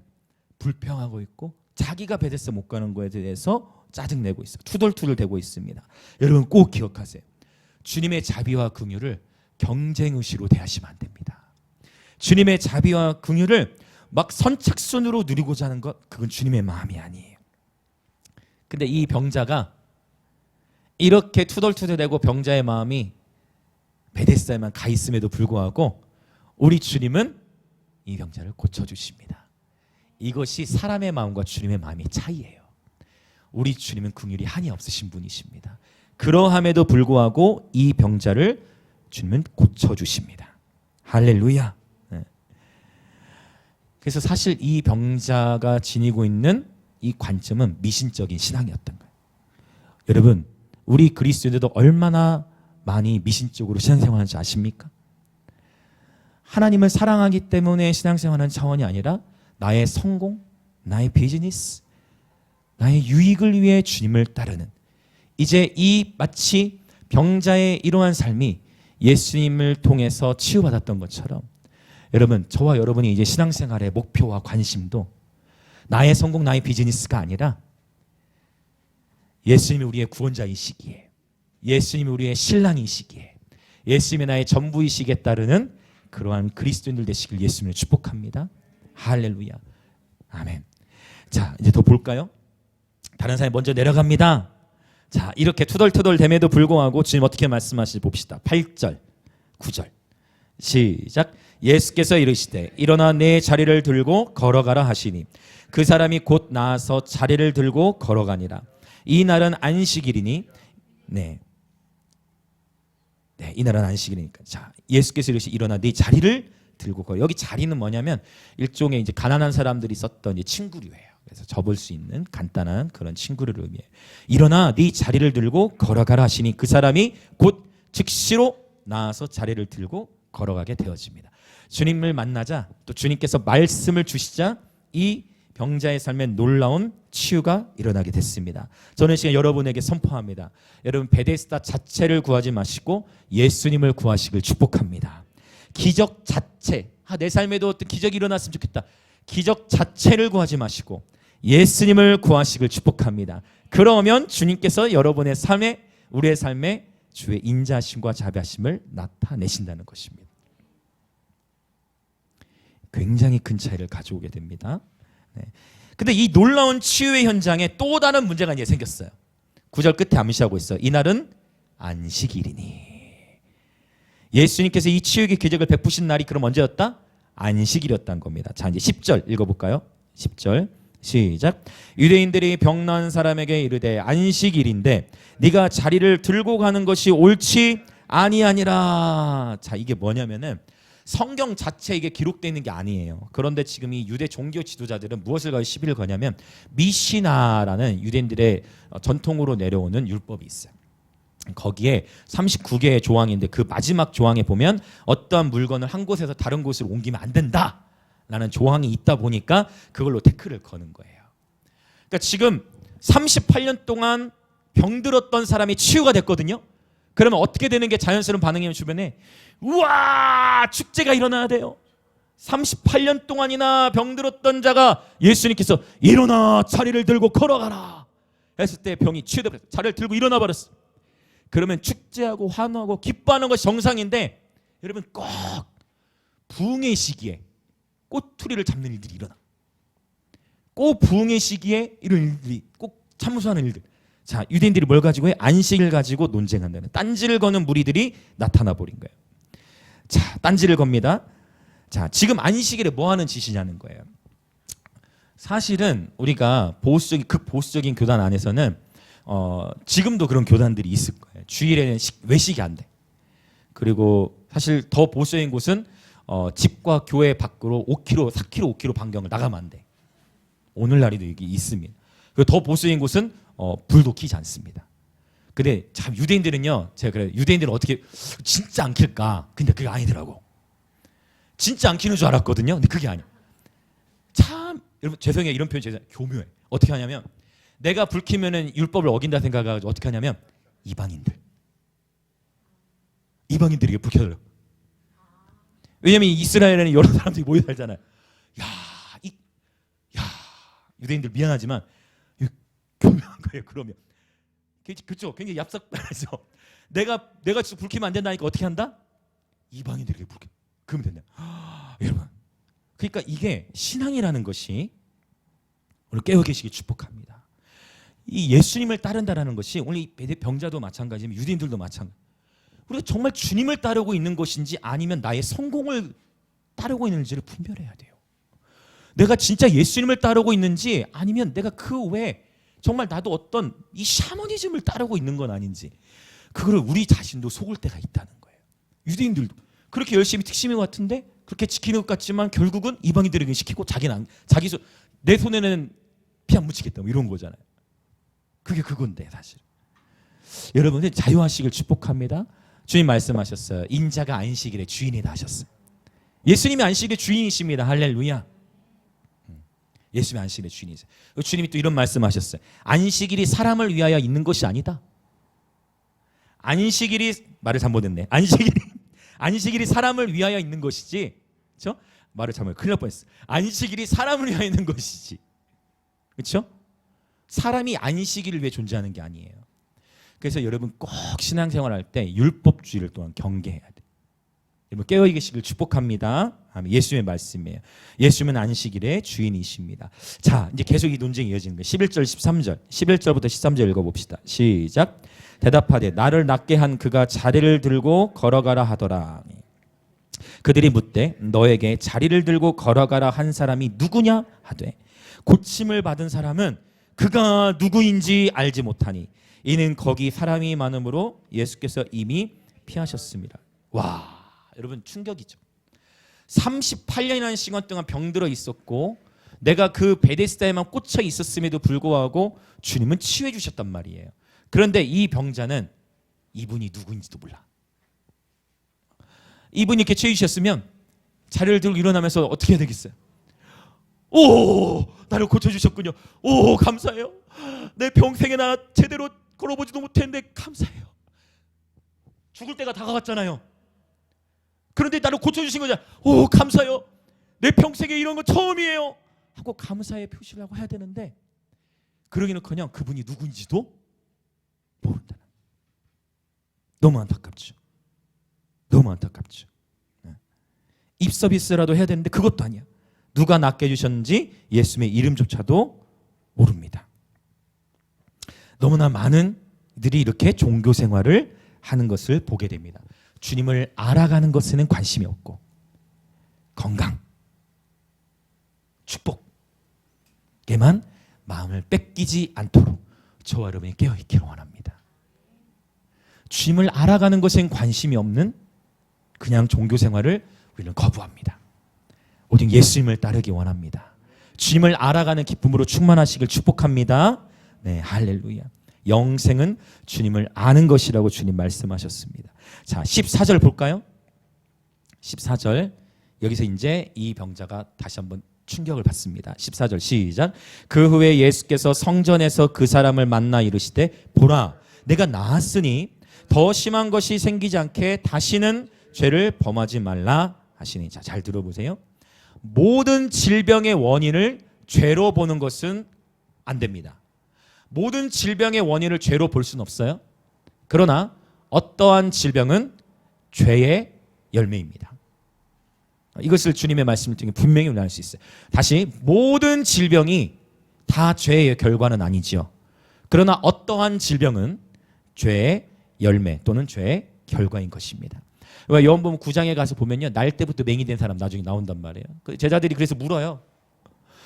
불평하고 있고 자기가 베데스다 못 가는 거에 대해서 짜증내고 있어요. 투덜투덜 대고 있습니다. 여러분 꼭 기억하세요. 주님의 자비와 긍휼을 경쟁의식으로 대하시면 안 됩니다. 주님의 자비와 긍휼을 막 선착순으로 누리고자 하는 것 그건 주님의 마음이 아니에요. 근데 이 병자가 이렇게 투덜투덜대고 병자의 마음이 베데스다에만 가 있음에도 불구하고 우리 주님은 이 병자를 고쳐주십니다. 이것이 사람의 마음과 주님의 마음의 차이예요. 우리 주님은 긍휼이 한이 없으신 분이십니다. 그러함에도 불구하고 이 병자를 주님은 고쳐주십니다. 할렐루야. 네. 그래서 사실 이 병자가 지니고 있는 이 관점은 미신적인 신앙이었던 거예요. 여러분 우리 그리스도인들도 얼마나 많이 미신적으로 신앙생활하는지 아십니까? 하나님을 사랑하기 때문에 신앙생활하는 차원이 아니라 나의 성공, 나의 비즈니스, 나의 유익을 위해 주님을 따르는 이제 이 마치 병자의 이러한 삶이 예수님을 통해서 치유받았던 것처럼 여러분 저와 여러분이 이제 신앙생활의 목표와 관심도 나의 성공, 나의 비즈니스가 아니라 예수님이 우리의 구원자이시기에 예수님이 우리의 신랑이시기에 예수님이 나의 전부이시기에 따르는 그러한 그리스도인들 되시길 예수님을 축복합니다. 할렐루야. 아멘. 자 이제 더 볼까요? 다른 사람이 먼저 내려갑니다. 자 이렇게 투덜투덜됨에도 불구하고 주님 어떻게 말씀하시지 봅시다. 8절 9절 시작. 예수께서 이르시되 일어나 내 자리를 들고 걸어가라 하시니 그 사람이 곧 나아서 자리를 들고 걸어가니라. 이 날은 안식일이니 이 날은 안식일이니까. 자 예수께서 이르시되 일어나 네 자리를 들고 걸어. 여기 자리는 뭐냐면 일종의 이제 가난한 사람들이 썼던 이제 친구류예요. 그래서 접을 수 있는 간단한 그런 친구를 의미해요. 일어나 네 자리를 들고 걸어가라 하시니 그 사람이 곧 즉시로 나아서 자리를 들고 걸어가게 되어집니다. 주님을 만나자 또 주님께서 말씀을 주시자 이 병자의 삶에 놀라운 치유가 일어나게 됐습니다. 저는 시간 여러분에게 선포합니다. 여러분 베데스다 자체를 구하지 마시고 예수님을 구하시길 축복합니다. 기적 자체 내 삶에도 어떤 기적이 일어났으면 좋겠다. 기적 자체를 구하지 마시고 예수님을 구하시길 축복합니다. 그러면 주님께서 여러분의 삶에, 우리의 삶에 주의 인자하심과 자비하심을 나타내신다는 것입니다. 굉장히 큰 차이를 가져오게 됩니다. 네. 근데 이 놀라운 치유의 현장에 또 다른 문제가 이제 생겼어요. 9절 끝에 암시하고 있어요. 이날은 안식일이니. 예수님께서 이 치유의 기적을 베푸신 날이 그럼 언제였다? 안식일이었다는 겁니다. 자, 이제 10절 읽어볼까요? 10절 시작. 유대인들이 병난 사람에게 이르되 안식일인데 네가 자리를 들고 가는 것이 옳지 아니하니라. 자, 이게 뭐냐면은 성경 자체에 이게 기록되어 있는 게 아니에요. 그런데 지금 이 유대 종교 지도자들은 무엇을 가지고 시비를 거냐면 미시나라는 유대인들의 전통으로 내려오는 율법이 있어요. 거기에 39개의 조항인데 그 마지막 조항에 보면 어떠한 물건을 한 곳에서 다른 곳으로 옮기면 안 된다라는 조항이 있다 보니까 그걸로 태클을 거는 거예요. 그러니까 지금 38년 동안 병들었던 사람이 치유가 됐거든요. 그러면 어떻게 되는 게 자연스러운 반응이면 주변에 우와 축제가 일어나야 돼요. 38년 동안이나 병들었던 자가 예수님께서 일어나 자리를 들고 걸어가라 했을 때 병이 치유되고 자리를 들고 일어나 버렸어. 그러면 축제하고 환호하고 기뻐하는 것이 정상인데 여러분 꼭 부흥의 시기에 꼬투리를 잡는 일들이 일어나. 꼭 부흥의 시기에 이런 일들이 꼭 참수하는 일들. 자, 유대인들이 뭘 가지고 해? 안식을 가지고 논쟁한다는 딴지를 거는 무리들이 나타나 버린 거예요. 자, 딴지를 겁니다. 자, 지금 안식일에 뭐 하는 짓이냐는 거예요. 사실은 우리가 보수적인 극보수적인 교단 안에서는 지금도 그런 교단들이 있을 거예요. 주일에는 외식이 안 돼. 그리고 사실 더 보수적인 곳은 집과 교회 밖으로 5km, 4km, 5km 반경을 나가면 안 돼. 오늘날에도 이게 있습니다. 그리고 더 보수적인 곳은 불도 켜지 않습니다. 근데 참 유대인들은요, 제가 그래요. 유대인들은 어떻게 진짜 안 켤까? 근데 그게 아니더라고. 진짜 안 켜는 줄 알았거든요. 근데 그게 아니야. 참 여러분 죄송해요. 이런 표현 제가 교묘해. 어떻게 하냐면 내가 불 켜면은 율법을 어긴다 생각해가지고 어떻게 하냐면 이방인들에게 불 켜줘요. 왜냐면 이스라엘에는 여러 사람들이 모여 살잖아요. 유대인들 미안하지만 교묘한 거예요. 그러면 그렇죠. 굉장히 얍삭하죠. 내가 진짜 불 켜면 안 된다니까 어떻게 한다? 이방인들에게 불 켜. 그러면 된다. 여러분, 그러니까 이게 신앙이라는 것이 오늘 깨어 계시기 축복합니다. 이 예수님을 따른다라는 것이 오늘 이 병자도 마찬가지지만 유대인들도 마찬가지. 우리가 정말 주님을 따르고 있는 것인지 아니면 나의 성공을 따르고 있는지를 분별해야 돼요. 내가 진짜 예수님을 따르고 있는지 아니면 내가 그 외에 정말 나도 어떤 이 샤머니즘을 따르고 있는 건 아닌지 그거를 우리 자신도 속을 때가 있다는 거예요. 유대인들도 그렇게 열심히 특심인 것 같은데 그렇게 지키는 것 같지만 결국은 이방인들에게 시키고 자기는 내 손에는 피 안 묻히겠다 뭐 이런 거잖아요. 그게 그건데 사실 여러분들 자유하시길 축복합니다. 주님 말씀하셨어요. 인자가 안식일의 주인이다 하셨어요. 예수님이 안식일의 주인이십니다. 할렐루야. 예수님이 안식일의 주인이세요. 주님이 또 이런 말씀하셨어요. 안식일이 사람을 위하여 있는 것이 아니다. 안식일이 말을 잘못했네. 안식일이 사람을 위하여 있는 것이지. 그렇죠? 말을 잘못 큰일 날 뻔했어. 안식일이 사람을 위하여 있는 것이지. 그렇죠? 사람이 안식일을 위해 존재하는 게 아니에요. 그래서 여러분 꼭 신앙생활할 때 율법주의를 또한 경계해야 돼요. 여러분 깨어 계시길 축복합니다. 예수님의 말씀이에요. 예수님은 안식일의 주인이십니다. 자, 이제 계속 이 논쟁이 이어지는 거예요. 11절, 13절. 11절부터 13절 읽어봅시다. 시작. 대답하되 나를 낫게 한 그가 자리를 들고 걸어가라 하더라. 그들이 묻되 너에게 자리를 들고 걸어가라 한 사람이 누구냐 하되 고침을 받은 사람은 그가 누구인지 알지 못하니 이는 거기 사람이 많음으로 예수께서 이미 피하셨습니다. 와, 여러분 충격이죠. 38년이라는 시간 동안 병들어 있었고 내가 그 베데스다에만 꽂혀 있었음에도 불구하고 주님은 치유해 주셨단 말이에요. 그런데 이 병자는 이분이 누구인지도 몰라. 이분이 이렇게 치유해 주셨으면 자리를 들고 일어나면서 어떻게 해야 되겠어요? 오, 나를 고쳐주셨군요. 오, 감사해요. 내 평생에 나 제대로 걸어보지도 못했는데 감사해요. 죽을 때가 다가왔잖아요. 그런데 나를 고쳐주신 거잖아. 오, 감사해요. 내 평생에 이런 거 처음이에요 하고 감사의 표시를 하고 해야 되는데, 그러기는커녕 그분이 누군지도 모른다는. 너무 안타깝죠. 너무 안타깝죠. 입 서비스라도 해야 되는데 그것도 아니야. 누가 낫게 해주셨는지 예수님의 이름조차도 모릅니다. 너무나 많은 이들이 이렇게 종교 생활을 하는 것을 보게 됩니다. 주님을 알아가는 것에는 관심이 없고, 건강, 축복에만 마음을 뺏기지 않도록 저와 여러분이 깨어있기를 원합니다. 주님을 알아가는 것엔 관심이 없는 그냥 종교 생활을 우리는 거부합니다. 오직 예수님을 따르기 원합니다. 주님을 알아가는 기쁨으로 충만하시길 축복합니다. 네, 할렐루야. 영생은 주님을 아는 것이라고 주님 말씀하셨습니다. 자, 14절 볼까요? 14절. 여기서 이제 이 병자가 다시 한번 충격을 받습니다. 14절 시작. 그 후에 예수께서 성전에서 그 사람을 만나 이르시되 보라, 내가 나았으니 더 심한 것이 생기지 않게 다시는 죄를 범하지 말라 하시니. 자, 잘 들어보세요. 모든 질병의 원인을 죄로 보는 것은 안 됩니다. 모든 질병의 원인을 죄로 볼 수는 없어요. 그러나 어떠한 질병은 죄의 열매입니다. 이것을 주님의 말씀을 통해 분명히 우리는 알 수 있어요. 다시, 모든 질병이 다 죄의 결과는 아니지요. 그러나 어떠한 질병은 죄의 열매 또는 죄의 결과인 것입니다. 요한복음 9장에 가서 보면요, 날 때부터 맹이 된 사람 나중에 나온단 말이에요. 제자들이 그래서 물어요.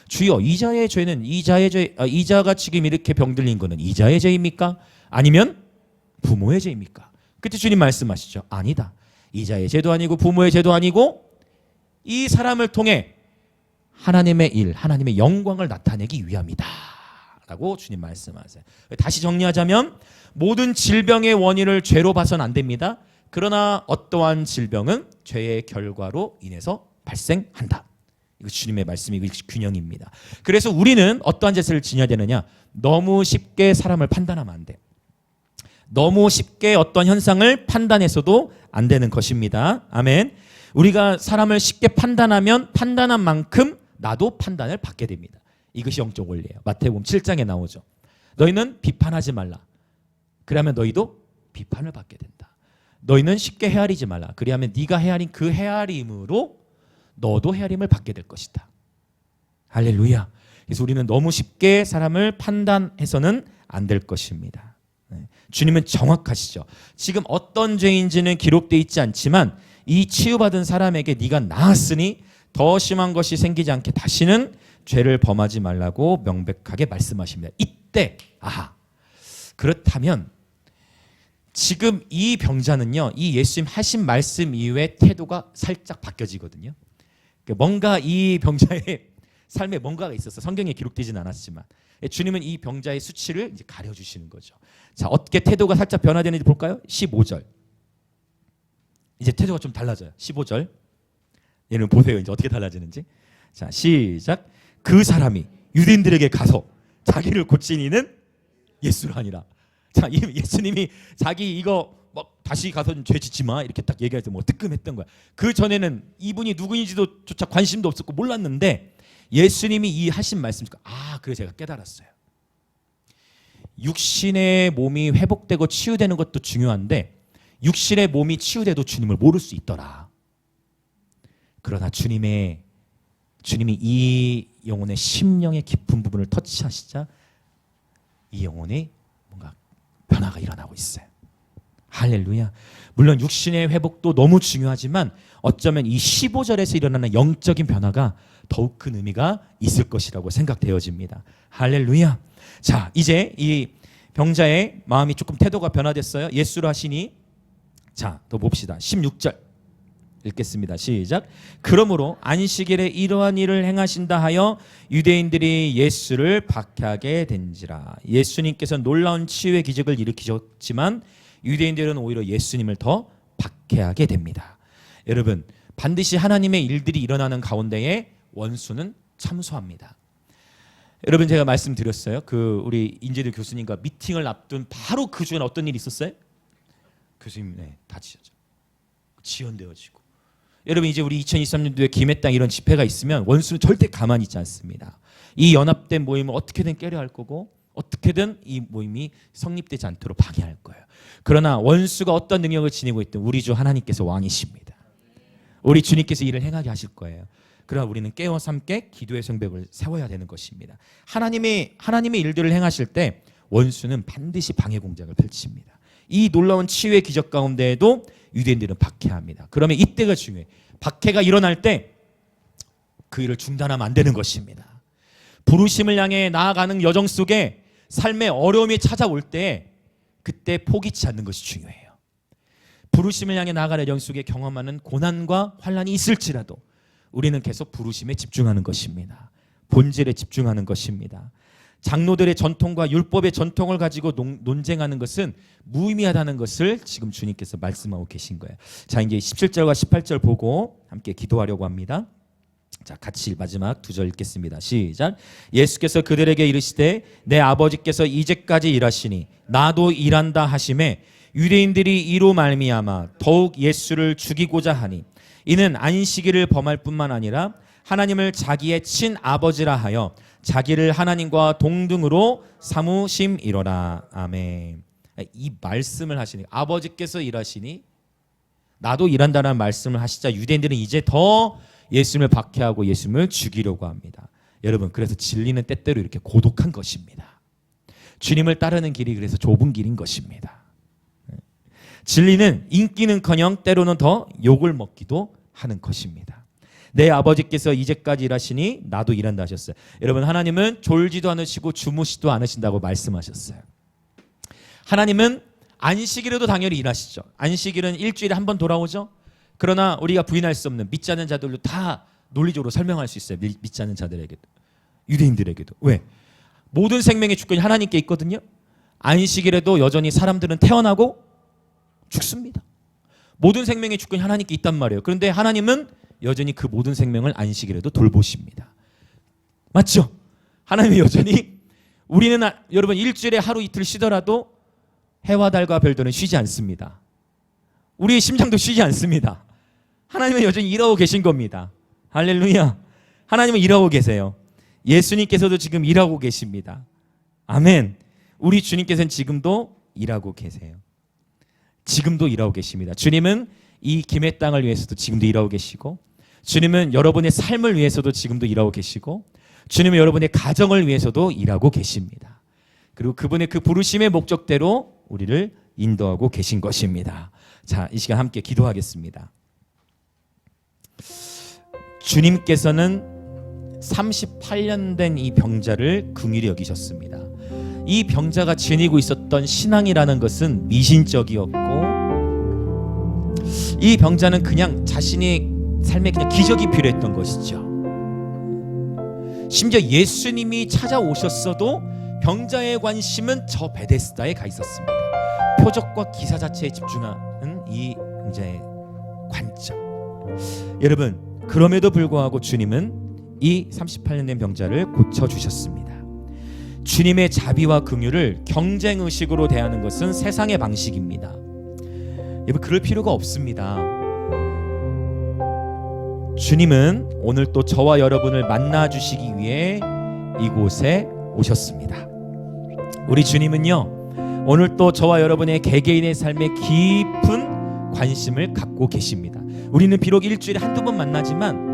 주여, 이자의 죄는 이자가 지금 이렇게 병들린 거는 이자의 죄입니까? 아니면 부모의 죄입니까? 그때 주님 말씀하시죠. 아니다. 이자의 죄도 아니고 부모의 죄도 아니고 이 사람을 통해 하나님의 일, 하나님의 영광을 나타내기 위함이다 라고 주님 말씀하세요. 다시 정리하자면 모든 질병의 원인을 죄로 봐서는 안 됩니다. 그러나 어떠한 질병은 죄의 결과로 인해서 발생한다. 이거 주님의 말씀이 균형입니다. 그래서 우리는 어떠한 자세를 지녀야 되느냐? 너무 쉽게 사람을 판단하면 안 돼. 너무 쉽게 어떤 현상을 판단해서도 안 되는 것입니다. 아멘. 우리가 사람을 쉽게 판단하면 판단한 만큼 나도 판단을 받게 됩니다. 이것이 영적 원리예요. 마태복음 7장에 나오죠. 너희는 비판하지 말라. 그러면 너희도 비판을 받게 된다. 너희는 쉽게 헤아리지 말라. 그리하면 네가 헤아린 그 헤아림으로 너도 헤아림을 받게 될 것이다. 할렐루야. 그래서 우리는 너무 쉽게 사람을 판단해서는 안 될 것입니다. 주님은 정확하시죠. 지금 어떤 죄인지는 기록되어 있지 않지만 이 치유받은 사람에게 네가 나았으니 더 심한 것이 생기지 않게 다시는 죄를 범하지 말라고 명백하게 말씀하십니다. 이때 그렇다면 지금 이 병자는요, 이 예수님 하신 말씀 이후에 태도가 살짝 바뀌어지거든요. 뭔가 이 병자의 삶에 뭔가가 있어서 성경에 기록되지는 않았지만 주님은 이 병자의 수치를 이제 가려주시는 거죠. 자, 어떻게 태도가 살짝 변화되는지 볼까요? 15절. 이제 태도가 좀 달라져요. 15절. 얘는 보세요. 이제 어떻게 달라지는지. 자, 시작. 그 사람이 유대인들에게 가서 자기를 고친 이는 예수라 하니라. 자, 예수님이 자기 이거 막 다시 가서 죄 짓지 마 이렇게 딱 얘기할 때 뭐 뜨끔했던 거야. 그 전에는 이분이 누구인지도 조차 관심도 없었고 몰랐는데 예수님이 이 하신 말씀, 그래 제가 깨달았어요. 육신의 몸이 회복되고 치유되는 것도 중요한데 육신의 몸이 치유돼도 주님을 모를 수 있더라. 그러나 주님이 이 영혼의 심령의 깊은 부분을 터치하시자 이 영혼이 뭔가 변화가 일어나고 있어요. 할렐루야. 물론 육신의 회복도 너무 중요하지만 어쩌면 이 15절에서 일어나는 영적인 변화가 더욱 큰 의미가 있을 것이라고 생각되어집니다. 할렐루야. 자, 이제 이 병자의 마음이 조금 태도가 변화됐어요. 예수로 하시니. 자, 또 봅시다. 16절 읽겠습니다. 시작. 그러므로 안식일에 이러한 일을 행하신다 하여 유대인들이 예수를 박해하게 된지라. 예수님께서 놀라운 치유의 기적을 일으키셨지만 유대인들은 오히려 예수님을 더 박해하게 됩니다. 여러분, 반드시 하나님의 일들이 일어나는 가운데에 원수는 참소합니다. 여러분, 제가 말씀드렸어요. 우리 인재들 교수님과 미팅을 앞둔 바로 그 주에 어떤 일이 있었어요? 교수님 다치셨죠. 지연되어지고 여러분 이제 우리 2023년도에 김해 땅 이런 집회가 있으면 원수는 절대 가만히 있지 않습니다. 이 연합된 모임을 어떻게든 깨려 할 거고 어떻게든 이 모임이 성립되지 않도록 방해할 거예요. 그러나 원수가 어떤 능력을 지니고 있든 우리 주 하나님께서 왕이십니다. 우리 주님께서 일을 행하게 하실 거예요. 그러나 우리는 깨어서 함께 기도의 성벽을 세워야 되는 것입니다. 하나님의 일들을 행하실 때 원수는 반드시 방해 공작을 펼칩니다. 이 놀라운 치유의 기적 가운데에도 유대인들은 박해합니다. 그러면 이때가 중요해요. 박해가 일어날 때 그 일을 중단하면 안 되는 것입니다. 부르심을 향해 나아가는 여정 속에 삶의 어려움이 찾아올 때 그때 포기치 않는 것이 중요해요. 부르심을 향해 나아가는 여정 속에 경험하는 고난과 환난이 있을지라도 우리는 계속 부르심에 집중하는 것입니다. 본질에 집중하는 것입니다. 장로들의 전통과 율법의 전통을 가지고 논쟁하는 것은 무의미하다는 것을 지금 주님께서 말씀하고 계신 거예요. 자, 이제 17절과 18절 보고 함께 기도하려고 합니다. 자, 같이 마지막 두 절 읽겠습니다. 시작. 예수께서 그들에게 이르시되 내 아버지께서 이제까지 일하시니 나도 일한다 하심에 유대인들이 이로 말미암아 더욱 예수를 죽이고자 하니 이는 안식일을 범할 뿐만 아니라 하나님을 자기의 친아버지라 하여 자기를 하나님과 동등으로 삼으심이로라. 아멘. 이 말씀을 하시니 아버지께서 일하시니 나도 일한다는 말씀을 하시자 유대인들은 이제 더 예수님을 박해하고 예수님을 죽이려고 합니다. 여러분, 그래서 진리는 때때로 이렇게 고독한 것입니다. 주님을 따르는 길이 그래서 좁은 길인 것입니다. 진리는 인기는커녕 때로는 더 욕을 먹기도 하는 것입니다. 내 아버지께서 이제까지 일하시니 나도 일한다 하셨어요. 여러분, 하나님은 졸지도 않으시고 주무시도 않으신다고 말씀하셨어요. 하나님은 안식일에도 당연히 일하시죠. 안식일은 일주일에 한 번 돌아오죠. 그러나 우리가 부인할 수 없는 믿지 않는 자들도 다 논리적으로 설명할 수 있어요. 믿지 않는 자들에게도, 유대인들에게도. 왜? 모든 생명의 주권이 하나님께 있거든요. 안식일에도 여전히 사람들은 태어나고 죽습니다. 모든 생명의 주권이 하나님께 있단 말이에요. 그런데 하나님은 여전히 그 모든 생명을 안식일에도 돌보십니다. 맞죠? 하나님이 여전히 우리는 여러분 일주일에 하루 이틀 쉬더라도 해와 달과 별들은 쉬지 않습니다. 우리의 심장도 쉬지 않습니다. 하나님은 여전히 일하고 계신 겁니다. 할렐루야. 하나님은 일하고 계세요. 예수님께서도 지금 일하고 계십니다. 아멘. 우리 주님께서는 지금도 일하고 계세요. 지금도 일하고 계십니다. 주님은 이 김해 땅을 위해서도 지금도 일하고 계시고, 주님은 여러분의 삶을 위해서도 지금도 일하고 계시고, 주님은 여러분의 가정을 위해서도 일하고 계십니다. 그리고 그분의 그 부르심의 목적대로 우리를 인도하고 계신 것입니다. 자, 이 시간 함께 기도하겠습니다. 주님께서는 38년 된 이 병자를 긍휼히 여기셨습니다. 이 병자가 지니고 있었던 신앙이라는 것은 미신적이었고, 이 병자는 그냥 자신의 삶에 그냥 기적이 필요했던 것이죠. 심지어 예수님이 찾아오셨어도 병자의 관심은 저 베데스다에 가 있었습니다. 표적과 기사 자체에 집중하는 이 병자의 관점. 여러분, 그럼에도 불구하고 주님은 이 38년 된 병자를 고쳐주셨습니다. 주님의 자비와 긍휼을 경쟁의식으로 대하는 것은 세상의 방식입니다. 여러분, 그럴 필요가 없습니다. 주님은 오늘 또 저와 여러분을 만나주시기 위해 이곳에 오셨습니다. 우리 주님은요, 오늘 또 저와 여러분의 개개인의 삶에 깊은 관심을 갖고 계십니다. 우리는 비록 일주일에 한두 번 만나지만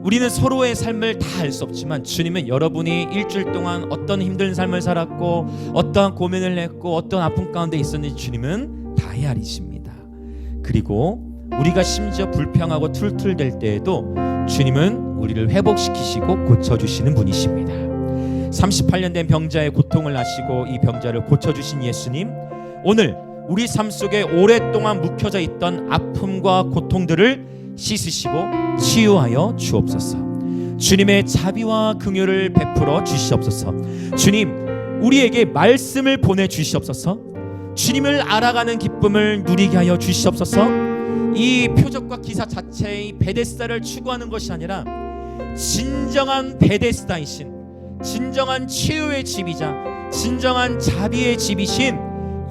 우리는 서로의 삶을 다 알 수 없지만 주님은 여러분이 일주일 동안 어떤 힘든 삶을 살았고 어떠한 고민을 했고 어떤 아픔 가운데 있었는지 주님은 다 헤아리십니다. 그리고 우리가 심지어 불평하고 툴툴댈 때에도 주님은 우리를 회복시키시고 고쳐주시는 분이십니다. 38년 된 병자의 고통을 아시고 이 병자를 고쳐주신 예수님, 오늘 우리 삶 속에 오랫동안 묵혀져 있던 아픔과 고통들을 씻으시고 치유하여 주옵소서. 주님의 자비와 긍휼을 베풀어 주시옵소서. 주님, 우리에게 말씀을 보내주시옵소서. 주님을 알아가는 기쁨을 누리게 하여 주시옵소서. 이 표적과 기사 자체의 베데스다를 추구하는 것이 아니라 진정한 베데스다이신, 진정한 치유의 집이자 진정한 자비의 집이신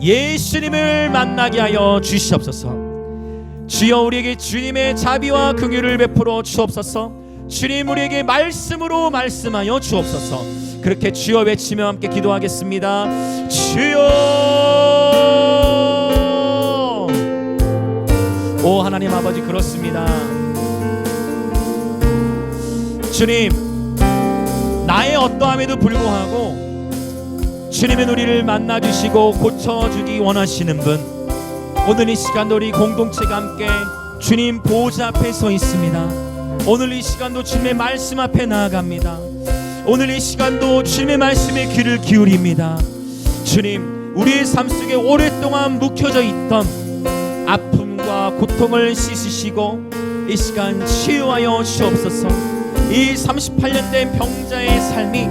예수님을 만나게 하여 주시옵소서. 주여 우리에게 주님의 자비와 긍휼을 베풀어 주옵소서. 주님 우리에게 말씀으로 말씀하여 주옵소서. 그렇게 주여 외치며 함께 기도하겠습니다. 주여. 오 하나님 아버지, 그렇습니다. 주님, 나의 어떠함에도 불구하고 주님은 우리를 만나주시고 고쳐주기 원하시는 분, 오늘 이 시간도 우리 공동체가 함께 주님 보호자 앞에 서 있습니다. 오늘 이 시간도 주님의 말씀 앞에 나아갑니다. 오늘 이 시간도 주님의 말씀에 귀를 기울입니다. 주님, 우리의 삶 속에 오랫동안 묵혀져 있던 아픔과 고통을 씻으시고 이 시간 치유하여 주옵소서. 이 38년 된 병자의 삶이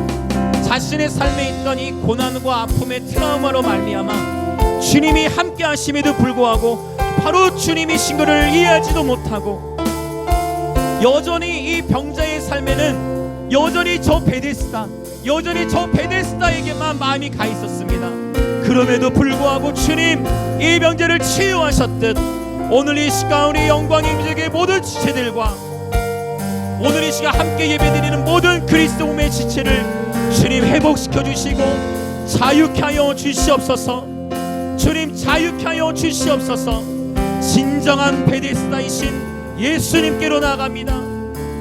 자신의 삶에 있던 이 고난과 아픔의 트라우마로 말미암아 주님이 함께 하심에도 불구하고 바로 주님이신 것을 이해하지도 못하고 여전히 이 병자의 삶에는 여전히 저 베데스다에게만 마음이 가 있었습니다. 그럼에도 불구하고 주님, 이 병자를 치유하셨듯 오늘 이 시간 우리 영광의 임재의 모든 지체들과 오늘 이 시간 함께 예배드리는 모든 그리스도 몸의 지체를 주님 회복시켜 주시고 자유케 하여 주시옵소서. 주님, 자유케 하여 주시옵소서. 진정한 베데스다이신 예수님께로 나아갑니다.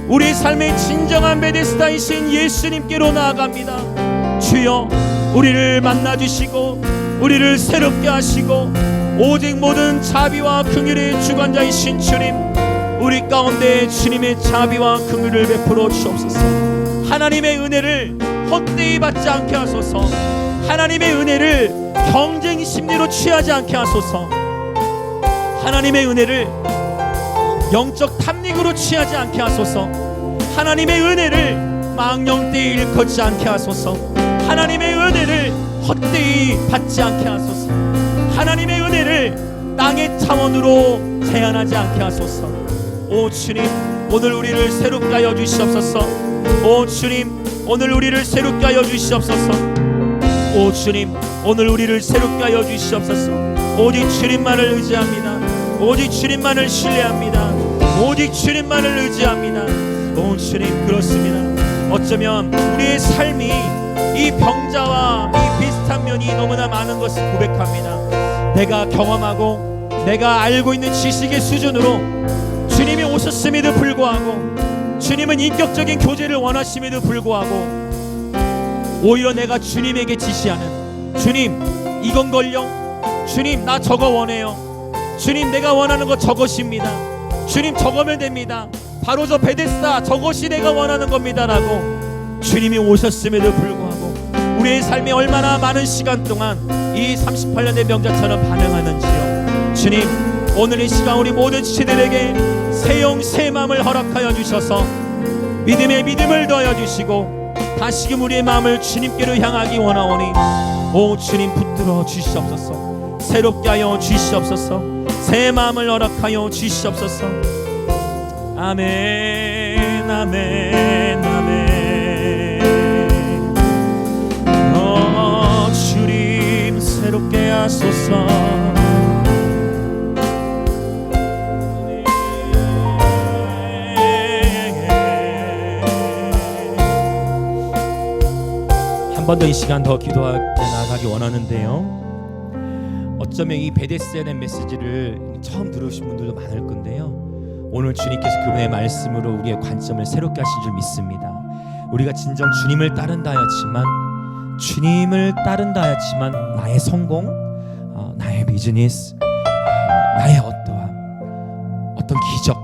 우리 삶의 진정한 베데스다이신 예수님께로 나아갑니다. 주여, 우리를 만나주시고 우리를 새롭게 하시고 오직 모든 자비와 긍휼의 주관자이신 주님, 우리 가운데 주님의 자비와 긍휼을 베풀어 주옵소서. 하나님의 은혜를 헛되이 받지 않게 하소서. 하나님의 은혜를 경쟁 심리로 취하지 않게 하소서. 하나님의 은혜를 영적 탐닉으로 취하지 않게 하소서. 하나님의 은혜를 망령되이 일컫지 않게 하소서. 하나님의 은혜를 헛되이 받지 않게 하소서. 하나님의 은혜를 땅의 차원으로 제한하지 않게 하소서. 오 주님, 오늘 우리를 새롭게 하여 주시옵소서. 오 주님, 오늘 우리를 새롭게 하여 주시옵소서. 오 주님, 오늘 우리를 새롭게 하여 주시옵소서. 오직 주님만을 의지합니다. 오직 주님만을 신뢰합니다. 오직 주님만을 의지합니다. 오 주님, 그렇습니다. 어쩌면 우리의 삶이 이 병자와 이 비슷한 면이 너무나 많은 것을 고백합니다. 내가 경험하고 내가 알고 있는 지식의 수준으로 주님이 오셨음에도 불구하고, 주님은 인격적인 교제를 원하심에도 불구하고 오히려 내가 주님에게 지시하는, 주님 이건걸요, 주님 나 저거 원해요, 주님 내가 원하는 거 저것입니다, 주님 저거면 됩니다, 바로 저 베데스다 저것이 내가 원하는 겁니다 라고 주님이 오셨음에도 불구하고 우리의 삶에 얼마나 많은 시간 동안 이 38년의 명자처럼 반응하는지요. 주님, 오늘 이 시간 우리 모든 지체들에게 새 영 새 마음을 허락하여 주셔서 믿음에 믿음을 더하여 주시고 다시금 우리의 마음을 주님께로 향하기 원하오니 오 주님, 붙들어 주시옵소서. 새롭게 하여 주시옵소서. 새 마음을 허락하여 주시옵소서. 아멘, 아멘, 아멘. 주님 새롭게 하소서. 한 번 더 이 시간 더 기도하게 나가기 원하는데요. 어쩌면 이 베데스다에 대한 메시지를 처음 들으신 분들도 많을 건데요. 오늘 주님께서 그분의 말씀으로 우리의 관점을 새롭게 하신 줄 믿습니다. 우리가 진정 주님을 따른다 하였지만 나의 성공, 나의 비즈니스, 나의 어떤 기적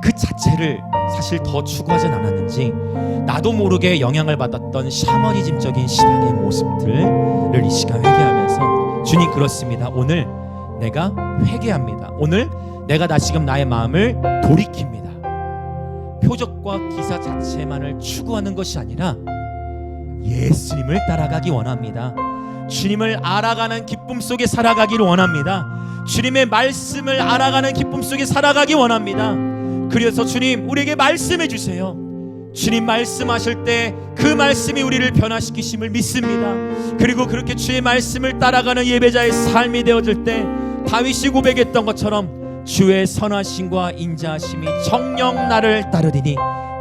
그 자체를 사실 더 추구하진 않았는지 나도 모르게 영향을 받았던 샤머니즘적인 신앙의 모습들을 이 시간 회개하면서, 주님 그렇습니다, 오늘 내가 회개합니다. 오늘 내가 다시금 나의 마음을 돌이킵니다. 표적과 기사 자체만을 추구하는 것이 아니라 예수님을 따라가기 원합니다. 주님을 알아가는 기쁨 속에 살아가기를 원합니다. 주님의 말씀을 알아가는 기쁨 속에 살아가기 원합니다. 그래서 주님, 우리에게 말씀해 주세요. 주님 말씀하실 때 그 말씀이 우리를 변화시키심을 믿습니다. 그리고 그렇게 주의 말씀을 따라가는 예배자의 삶이 되어질 때 다윗이 고백했던 것처럼 주의 선하심과 인자하심이 정녕 나를 따르리니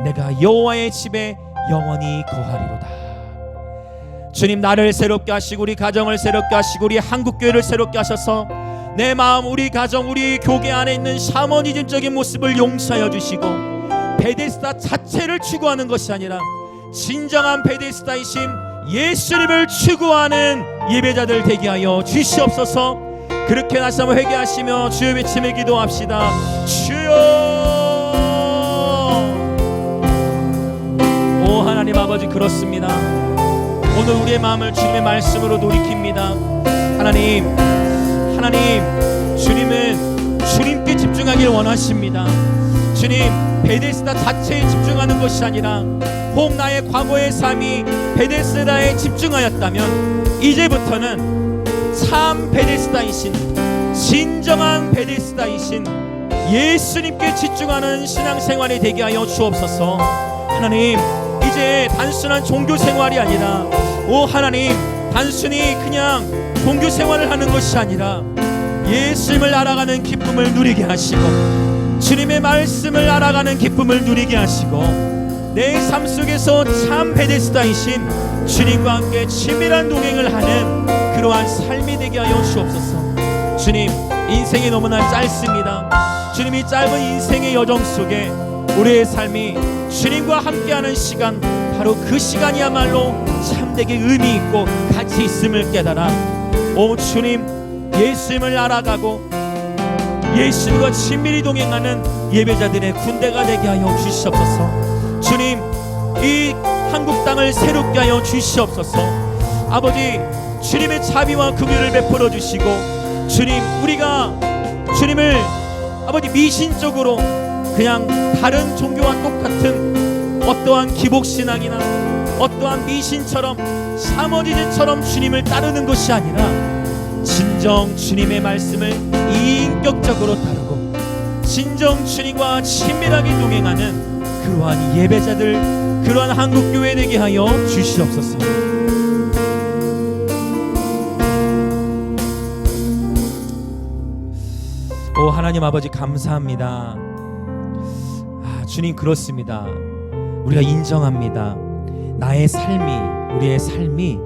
내가 여호와의 집에 영원히 거하리로다. 주님, 나를 새롭게 하시고 우리 가정을 새롭게 하시고 우리 한국교회를 새롭게 하셔서 내 마음, 우리 가정, 우리 교계 안에 있는 샤머니즘적인 모습을 용서하여 주시고 베데스다 자체를 추구하는 것이 아니라 진정한 베데스다이신 예수님을 추구하는 예배자들 되게 하여 주시옵소서. 그렇게 다시 한번 회개하시며 주여 외치며 기도합시다. 주여. 오 하나님 아버지, 그렇습니다. 오늘 우리의 마음을 주님의 말씀으로 돌이킵니다. 하나님, 주님은 주님께 집중하기를 원하십니다. 주님, 베데스다 자체에 집중하는 것이 아니라 혹 나의 과거의 삶이 베데스다에 집중하였다면 이제부터는 참 베데스다이신, 진정한 베데스다이신 예수님께 집중하는 신앙생활이 되게 하여 주옵소서. 하나님, 이제 단순한 종교생활이 아니라 오 하나님, 단순히 그냥 종교생활을 하는 것이 아니라 예수님을 알아가는 기쁨을 누리게 하시고 주님의 말씀을 알아가는 기쁨을 누리게 하시고 내 삶 속에서 참 베데스다이신 주님과 함께 친밀한 동행을 하는 그러한 삶이 되게 하여 주옵소서. 주님, 인생이 너무나 짧습니다. 주님이 짧은 인생의 여정 속에 우리의 삶이 주님과 함께하는 시간, 바로 그 시간이야말로 참되게 의미 있고 가치 있음을 깨달아 오 주님, 예수님을 알아가고 예수님과 친밀히 동행하는 예배자들의 군대가 되게 하여 주시옵소서. 주님, 이 한국 땅을 새롭게 하여 주시옵소서. 아버지, 주님의 자비와 긍휼을 베풀어 주시고 주님, 우리가 주님을 아버지 미신적으로 그냥 다른 종교와 똑같은 어떠한 기복신앙이나 어떠한 미신처럼 샤머니즘처럼 주님을 따르는 것이 아니라 진정 주님의 말씀을 인격적으로 따르고 진정 주님과 친밀하게 동행하는 그러한 예배자들, 그러한 한국교회 되게 하여 주시옵소서. 오 하나님 아버지, 감사합니다. 주님, 그렇습니다. 우리가 인정합니다. 나의 삶이, 우리의 삶이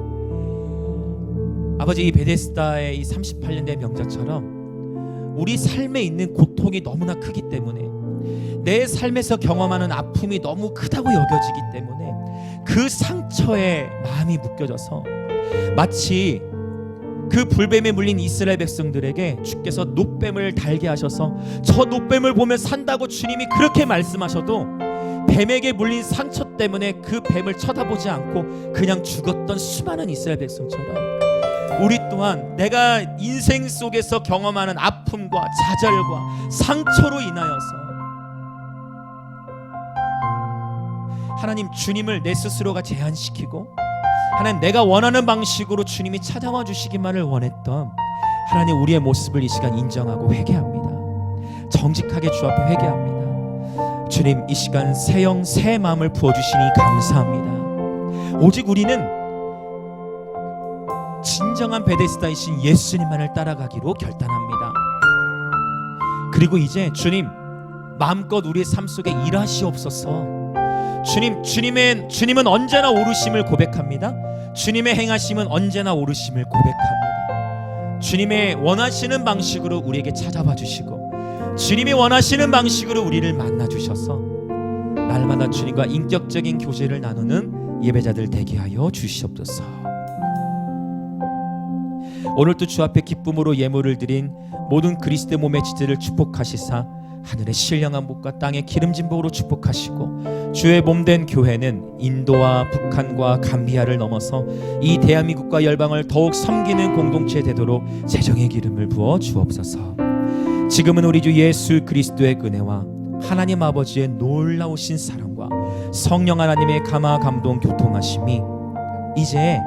아버지 이 베데스다의 이 38년 된 명자처럼 우리 삶에 있는 고통이 너무나 크기 때문에 내 삶에서 경험하는 아픔이 너무 크다고 여겨지기 때문에 그 상처에 마음이 묶여져서 마치 그 불뱀에 물린 이스라엘 백성들에게 주께서 놋뱀을 달게 하셔서 저 놋뱀을 보며 산다고 주님이 그렇게 말씀하셔도 뱀에게 물린 상처 때문에 그 뱀을 쳐다보지 않고 그냥 죽었던 수많은 이스라엘 백성처럼 우리 또한 내가 인생 속에서 경험하는 아픔과 좌절과 상처로 인하여서 하나님, 주님을 내 스스로가 제한시키고 하나님, 내가 원하는 방식으로 주님이 찾아와 주시기만을 원했던 하나님, 우리의 모습을 이 시간 인정하고 회개합니다. 정직하게 주 앞에 회개합니다. 주님, 이 시간 새 영 새 마음을 부어주시니 감사합니다. 오직 우리는 진정한 베데스다이신 예수님만을 따라가기로 결단합니다. 그리고 이제 주님, 마음껏 우리의 삶 속에 일하시옵소서. 주님은 언제나 오르심을 고백합니다. 주님의 행하심은 언제나 오르심을 고백합니다. 주님의 원하시는 방식으로 우리에게 찾아와 주시고 주님이 원하시는 방식으로 우리를 만나 주셔서 날마다 주님과 인격적인 교제를 나누는 예배자들 되게 하여 주시옵소서. 오늘도 주 앞에 기쁨으로 예물을 드린 모든 그리스도의 몸의 지체를 축복하시사 하늘의 신령한 복과 땅의 기름진 복으로 축복하시고 주의 몸된 교회는 인도와 북한과 감비아를 넘어서 이 대한민국과 열방을 더욱 섬기는 공동체 되도록 재정의 기름을 부어 주옵소서. 지금은 우리 주 예수 그리스도의 은혜와 하나님 아버지의 놀라우신 사랑과 성령 하나님의 감화 감동 교통하심이 이제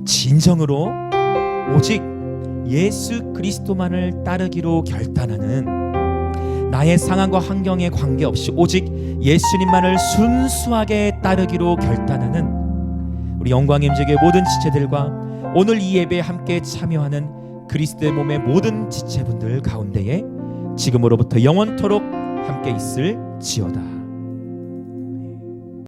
진정으로 오직 예수 그리스도만을 따르기로 결단하는 나의 상황과 환경에 관계없이 오직 예수님만을 순수하게 따르기로 결단하는 우리 영광임직의 모든 지체들과 오늘 이 예배에 함께 참여하는 그리스도의 몸의 모든 지체분들 가운데에 지금으로부터 영원토록 함께 있을지어다.